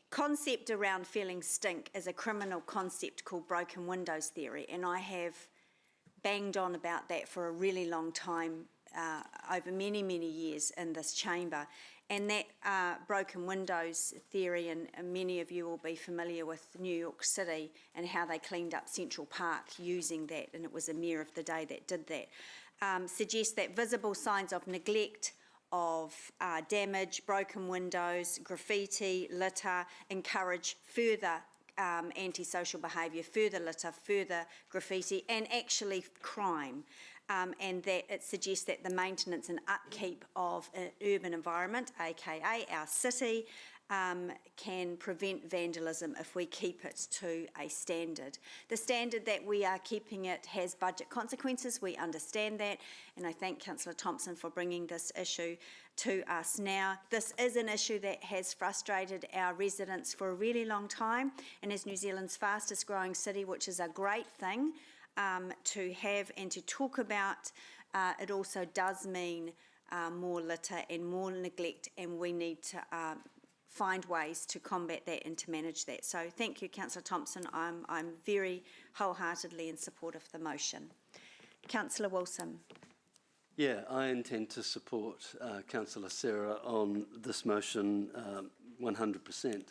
concept around feeling stink is a criminal concept called broken windows theory, and I have banged on about that for a really long time, over many, many years in this chamber. And that broken windows theory, and many of you will be familiar with New York City and how they cleaned up Central Park using that, and it was a mayor of the day that did that, suggests that visible signs of neglect of damage, broken windows, graffiti, litter, encourage further antisocial behaviour, further litter, further graffiti, and actually crime. And that it suggests that the maintenance and upkeep of an urban environment, aka our city, can prevent vandalism if we keep it to a standard. The standard that we are keeping it has budget consequences, we understand that, and I thank Councillor Thompson for bringing this issue to us now. This is an issue that has frustrated our residents for a really long time, and as New Zealand's fastest growing city, which is a great thing to have and to talk about, it also does mean more litter and more neglect, and we need to find ways to combat that and to manage that. So thank you, Councillor Thompson. I'm very wholeheartedly in support of the motion. Councillor Wilson. Yeah, I intend to support Councillor Sarah on this motion 100%.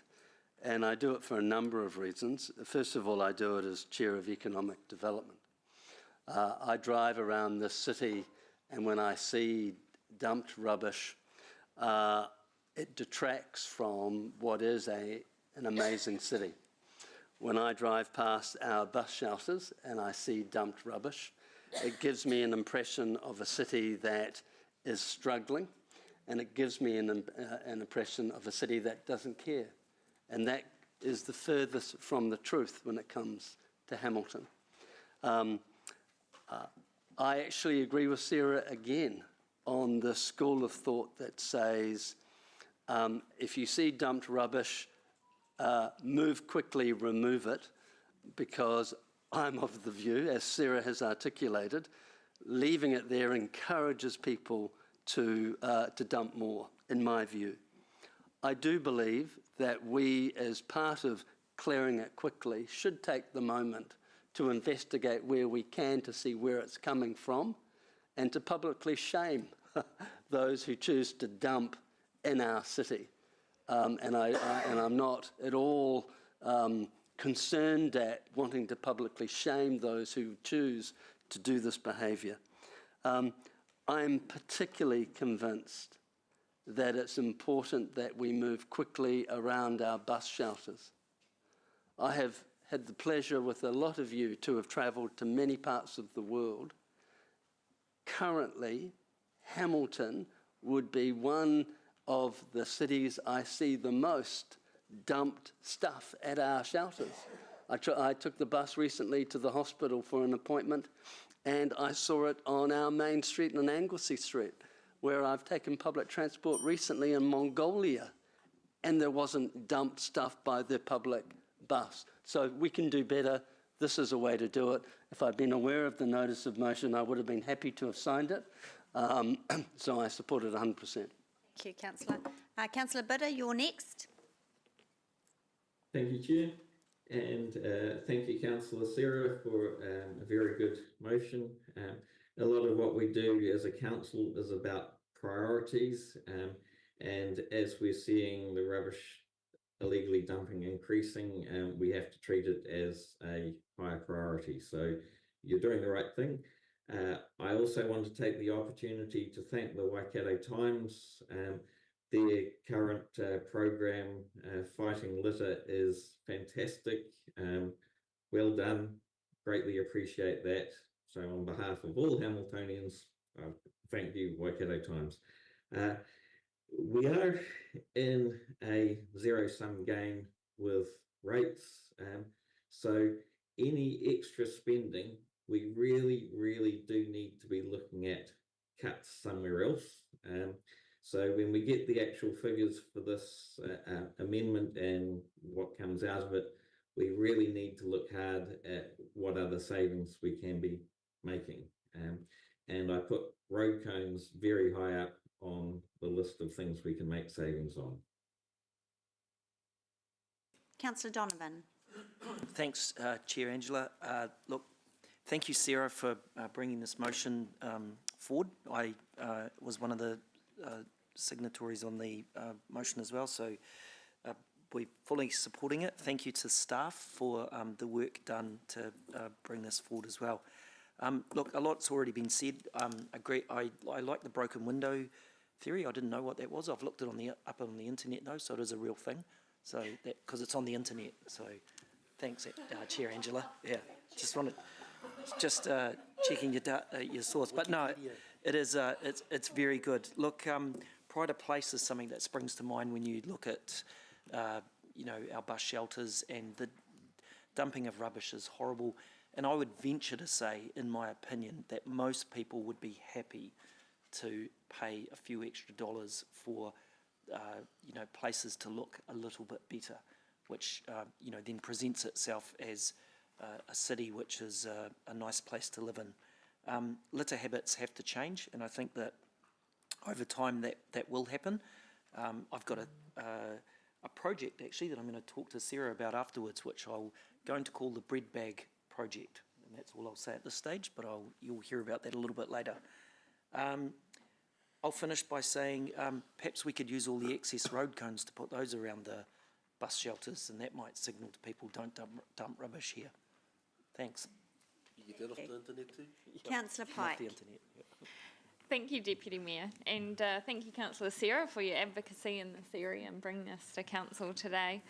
And I do it for a number of reasons. First of all, I do it as Chair of Economic Development. I drive around this city, and when I see dumped rubbish, it detracts from what is an amazing city. When I drive past our bus shelters and I see dumped rubbish, it gives me an impression of a city that is struggling, and it gives me an impression of a city that doesn't care. And that is the furthest from the truth when it comes to Hamilton. I actually agree with Sarah again on the school of thought that says, if you see dumped rubbish, move quickly, remove it, because I'm of the view, as Sarah has articulated, leaving it there encourages people to dump more, in my view. I do believe that we, as part of clearing it quickly, should take the moment to investigate where we can to see where it's coming from, and to publicly shame those who choose to dump in our city. And I'm not at all concerned at wanting to publicly shame those who choose to do this behaviour. I'm particularly convinced that it's important that we move quickly around our bus shelters. I have had the pleasure with a lot of you to have travelled to many parts of the world. Currently, Hamilton would be one of the cities I see the most dumped stuff at our shelters. I took the bus recently to the hospital for an appointment, and I saw it on our main street in Anglesey Street, where I've taken public transport recently in Mongolia, and there wasn't dumped stuff by the public bus. So we can do better. This is a way to do it. If I'd been aware of the notice of motion, I would have been happy to have signed it. So I support it 100%. Thank you, Councillor. Councillor Bidder, you're next. Thank you, Chair. And thank you, Councillor Sarah, for a very good motion. A lot of what we do as a council is about priorities, and as we're seeing the rubbish illegally dumping increasing, we have to treat it as a higher priority. So you're doing the right thing. I also want to take the opportunity to thank the Waikato Times. Their current program, Fighting Litter, is fantastic. Well done. Greatly appreciate that. So on behalf of all Hamiltonians, thank you, Waikato Times. We are in a zero-sum game with rates. So any extra spending, we really do need to be looking at cuts somewhere else. So when we get the actual figures for this amendment and what comes out of it, we really need to look hard at what other savings we can be making. And I put road cones very high up on the list of things we can make savings on. Councillor Donovan. Thanks, Chair Angela. Look, thank you, Sarah, for bringing this motion forward. I was one of the signatories on the motion as well, so we're fully supporting it. Thank you to staff for the work done to bring this forward as well. Look, a lot's already been said. I like the broken window theory. I didn't know what that was. I've looked it up on the internet though, so it is a real thing. So that, because it's on the internet. So thanks, Chair Angela. Yeah, just wanted, checking your source. But no, it is. It's very good. Look, pride of place is something that springs to mind when you look at, you know, our bus shelters, and the dumping of rubbish is horrible. And I would venture to say, in my opinion, that most people would be happy to pay a few extra dollars for, you know, places to look a little bit better, which, you know, then presents itself as a city which is a nice place to live in. Litter habits have to change, and I think that over time that will happen. I've got a project actually that I'm going to talk to Sarah about afterwards, which I'm going to call the Bread Bag Project, and that's all I'll say at this stage, but you'll hear about that a little bit later. I'll finish by saying perhaps we could use all the excess road cones to put those around the bus shelters, and that might signal to people, don't dump rubbish here. Thanks. You get that off the internet too? Councillor Off Pike. the internet, yeah. Thank you, Deputy Mayor, and thank you, Councillor Sarah, for your advocacy in this area and bringing this to Council today.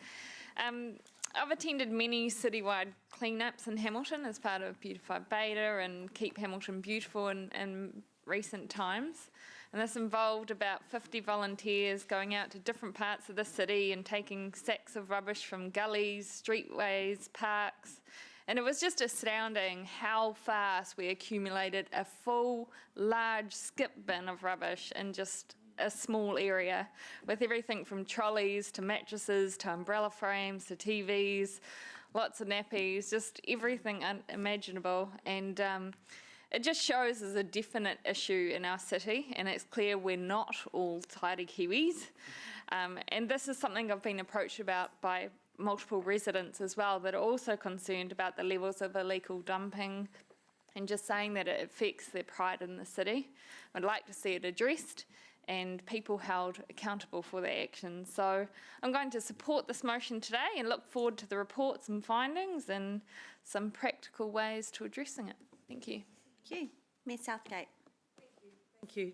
I've attended many citywide cleanups in Hamilton as part of Beautify Beta and Keep Hamilton Beautiful in recent times. And this involved about 50 volunteers going out to different parts of the city and taking sacks of rubbish from gullies, streetways, parks. And it was just astounding how fast we accumulated a full, large skip bin of rubbish in just a small area, with everything from trolleys to mattresses to umbrella frames to TVs, lots of nappies, just everything unimaginable. And it just shows there's a definite issue in our city, and it's clear we're not all tidy Kiwis. And this is something I've been approached about by multiple residents as well that are also concerned about the levels of illegal dumping and just saying that it affects their pride in the city. I'd like to see it addressed and people held accountable for their actions. So I'm going to support this motion today and look forward to the reports and findings and some practical ways to addressing it. Thank you. Thank you. Mayor Southgate. Thank you,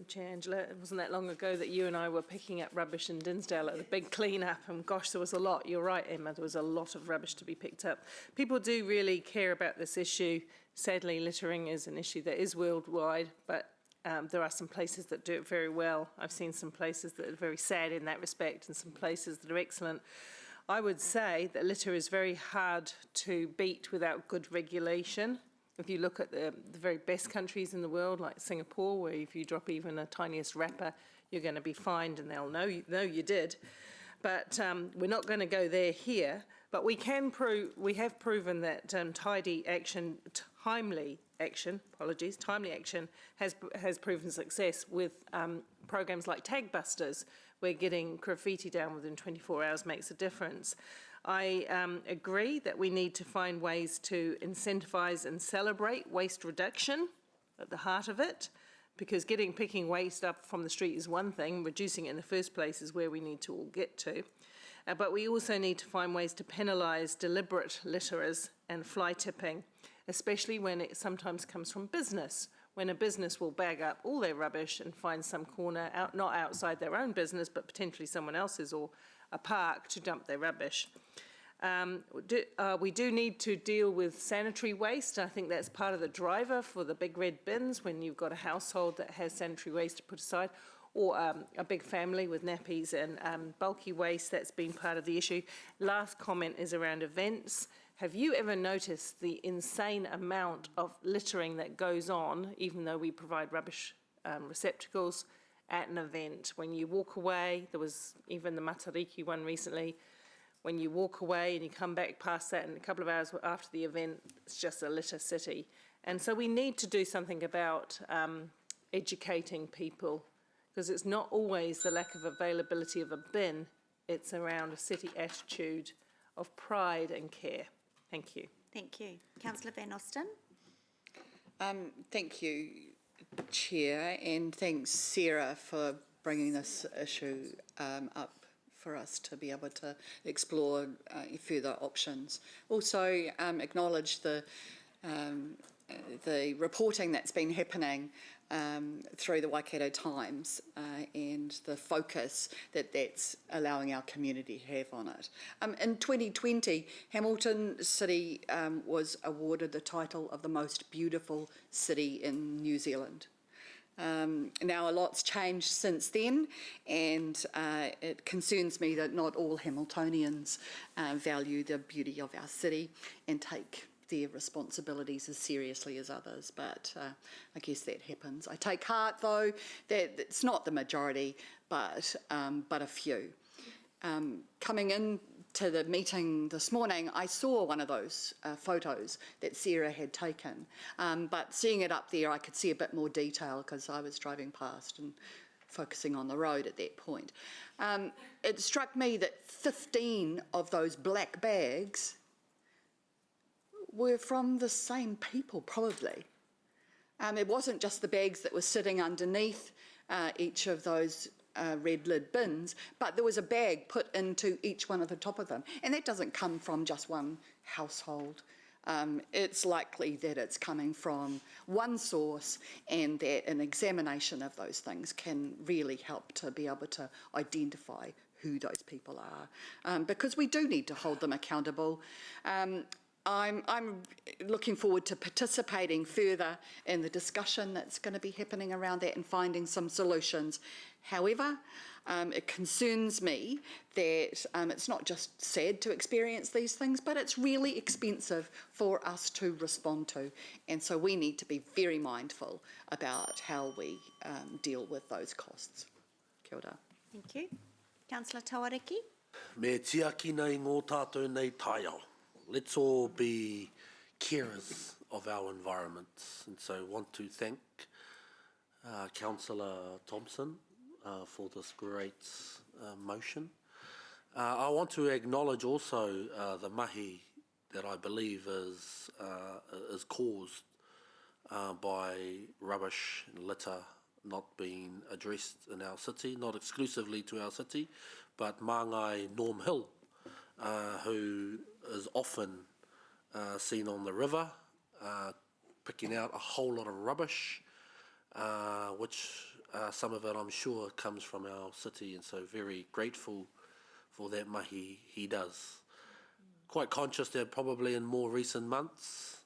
Chair Angela. It wasn't that long ago that you and I were picking up rubbish in Dinsdale at the big clean-up, and gosh, there was a lot. You're right, Emma, there was a lot of rubbish to be picked up. People do really care about this issue. Sadly, littering is an issue that is worldwide, but there are some places that do it very well. I've seen some places that are very sad in that respect and some places that are excellent. I would say that litter is very hard to beat without good regulation. If you look at the very best countries in the world, like Singapore, where if you drop even a tiniest wrapper, you're going to be fined and they'll know you did. But we're not going to go there here. But we have proven that timely action has proven success with programs like Tag Busters, where getting graffiti down within 24 hours makes a difference. I agree that we need to find ways to incentivise and celebrate waste reduction at the heart of it, because picking waste up from the street is one thing, reducing it in the first place is where we need to all get to. But we also need to find ways to penalise deliberate litterers and fly tipping, especially when it sometimes comes from business, when a business will bag up all their rubbish and find some corner, not outside their own business, but potentially someone else's or a park to dump their rubbish. We do need to deal with sanitary waste. I think that's part of the driver for the big red bins when you've got a household that has sanitary waste to put aside, or a big family with nappies and bulky waste. That's been part of the issue. Last comment is around events. Have you ever noticed the insane amount of littering that goes on, even though we provide rubbish receptacles at an event? When you walk away, there was even the Matariki one recently, when you walk away and you come back past that, and a couple of hours after the event, it's just a litter city. And so we need to do something about educating people, because it's not always the lack of availability of a bin, it's around a city attitude of pride and care. Thank you. Thank you. Councillor Van Osten. Thank you, Chair, and thanks, Sarah, for bringing this issue up for us to be able to explore further options. Also, acknowledge the reporting that's been happening through the Waikato Times and the focus that that's allowing our community to have on it. In 2020, Hamilton City was awarded the title of the most beautiful city in New Zealand. Now a lot's changed since then, and it concerns me that not all Hamiltonians value the beauty of our city and take their responsibilities as seriously as others, but I guess that happens. I take heart, though, that it's not the majority, but a few. Coming in to the meeting this morning, I saw one of those photos that Sarah had taken, but seeing it up there, I could see a bit more detail because I was driving past and focusing on the road at that point. It struck me that 15 of those black bags were from the same people, probably. It wasn't just the bags that were sitting underneath each of those red lid bins, but there was a bag put into each one of the top of them. And that doesn't come from just one household. It's likely that it's coming from one source, and that an examination of those things can really help to be able to identify who those people are, because we do need to hold them accountable. I'm looking forward to participating further in the discussion that's going to be happening around that and finding some solutions. However, it concerns me that it's not just sad to experience these things, but it's really expensive for us to respond to. And so we need to be very mindful about how we deal with those costs. Kia ora. Thank you. Councillor Tawariki. Me tiaki nei ngō tātou nei taiao. Let's all be carers of our environments. And so I want to thank Councillor Thompson for this great motion. I want to acknowledge also the mahi that I believe is caused by rubbish and litter not being addressed in our city, not exclusively to our city, but Māngai Norm Hill, who is often seen on the river, picking out a whole lot of rubbish, which some of it I'm sure comes from our city, and so very grateful for that mahi he does. Quite conscious that probably in more recent months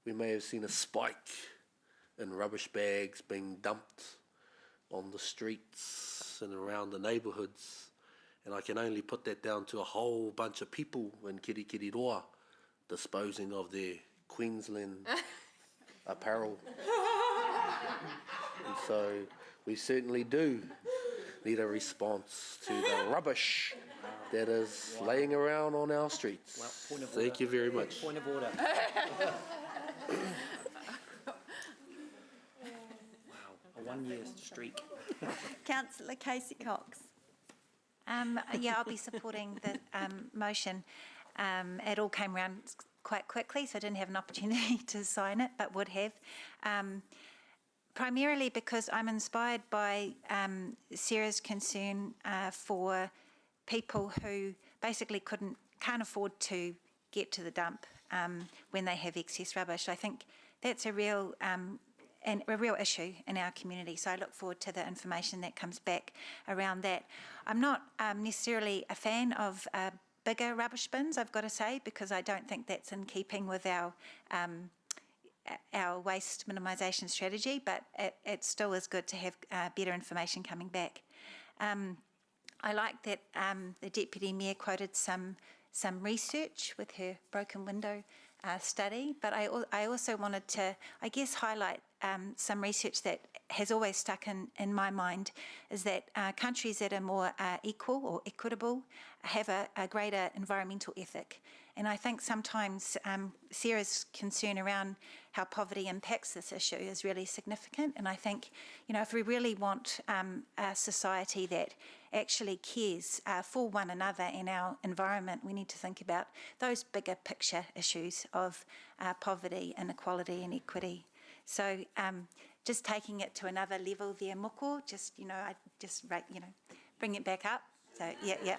we may have seen a spike in rubbish bags being dumped on the streets and around the neighbourhoods. And I can only put that down to a whole bunch of people in Kirikiriroa disposing of their Queensland apparel. And so we certainly do need a response to the rubbish that is laying around on our streets. Well, Thank you very much. Point of order. Wow, a one-year streak. Councillor Casey Cox. Yeah, I'll be supporting the motion. It all came around quite quickly, so I didn't have an opportunity to sign it, but would have. Primarily because I'm inspired by Sarah's concern for people who basically can't afford to get to the dump when they have excess rubbish. I think that's a real issue in our community, so I look forward to the information that comes back around that. I'm not necessarily a fan of bigger rubbish bins, I've got to say, because I don't think that's in keeping with our waste minimisation strategy, but it still is good to have better information coming back. I like that the Deputy Mayor quoted some research with her broken window study, but I also wanted to, I guess, highlight some research that has always stuck in my mind, is that countries that are more equal or equitable have a greater environmental ethic. And I think sometimes Sarah's concern around how poverty impacts this issue is really significant. And I think, if we really want a society that actually cares for one another and our environment, we need to think about those bigger picture issues of poverty, inequality and equity. So just taking it to another level there, Moko, bring it back up. So, yeah.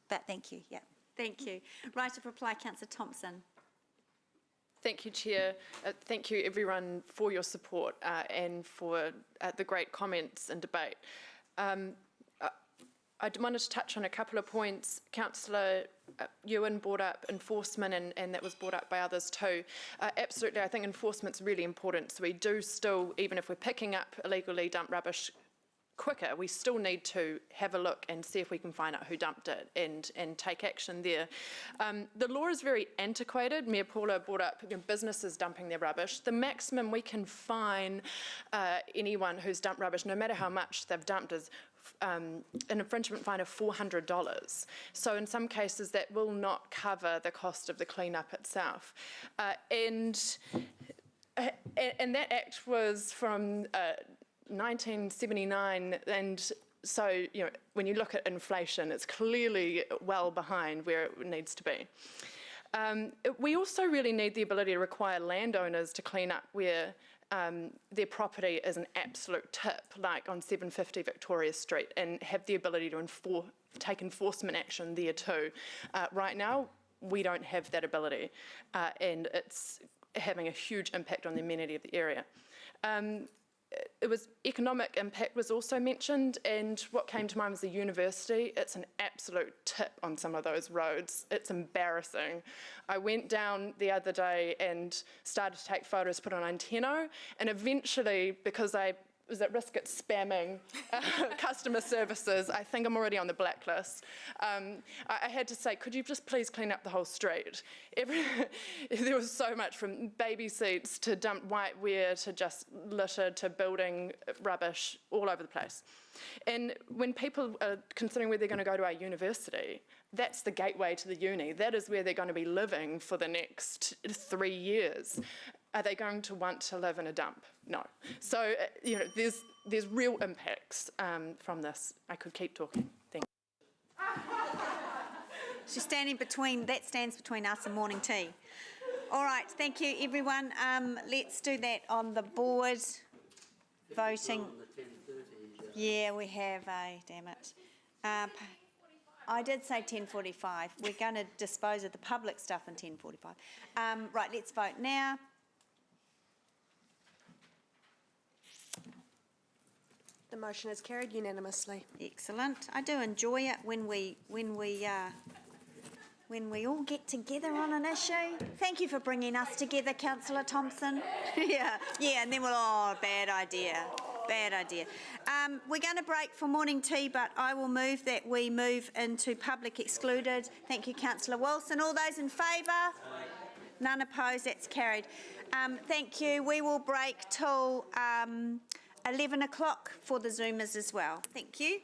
But thank you, yeah. Thank you. Right of reply, Councillor Thompson. Thank you, Chair. Thank you, everyone, for your support and for the great comments and debate. I wanted to touch on a couple of points. Councillor Ewan brought up enforcement, and that was brought up by others too. Absolutely, I think enforcement's really important. So we do still, even if we're picking up illegally dumped rubbish quicker, we still need to have a look and see if we can find out who dumped it and take action there. The law is very antiquated. Mayor Paula brought up businesses dumping their rubbish. The maximum we can fine anyone who's dumped rubbish, no matter how much they've dumped, is an infringement fine of $400. So in some cases that will not cover the cost of the clean-up itself. And that act was from 1979, and so when you look at inflation, it's clearly well behind where it needs to be. We also really need the ability to require landowners to clean up where their property is an absolute tip, like on 750 Victoria Street, and have the ability to take enforcement action there too. Right now, we don't have that ability, and it's having a huge impact on the amenity of the area. Economic impact was also mentioned, and what came to mind was the university. It's an absolute tip on some of those roads. It's embarrassing. I went down the other day and started to take photos, put on Anteno, and eventually, because I was at risk at spamming customer services, I think I'm already on the blacklist. I had to say, could you just please clean up the whole street? There was so much, from baby seats to dumped whiteware to just litter to building rubbish all over the place. And when people are considering where they're going to go to our university, that's the gateway to the uni. That is where they're going to be living for the next 3 years. Are they going to want to live in a dump? No. So, there's real impacts from this. I could keep talking. Thank you. She's standing between, that stands between us and morning tea. All right, thank you, everyone. Let's do that on the board. Voting. Yeah, we have, damn it. I did say 10:45. We're going to dispose of the public stuff in 10:45. Right, let's vote now. The motion is carried unanimously. Excellent. I do enjoy it when we all get together on an issue. Thank you for bringing us together, Councillor Thompson. yeah, and then bad idea. We're going to break for morning tea, but I will move that we move into public excluded. Thank you, Councillor Wilson. All those in favour? None opposed. That's carried. Thank you. We will break till 11 o'clock for the Zoomers as well. Thank you.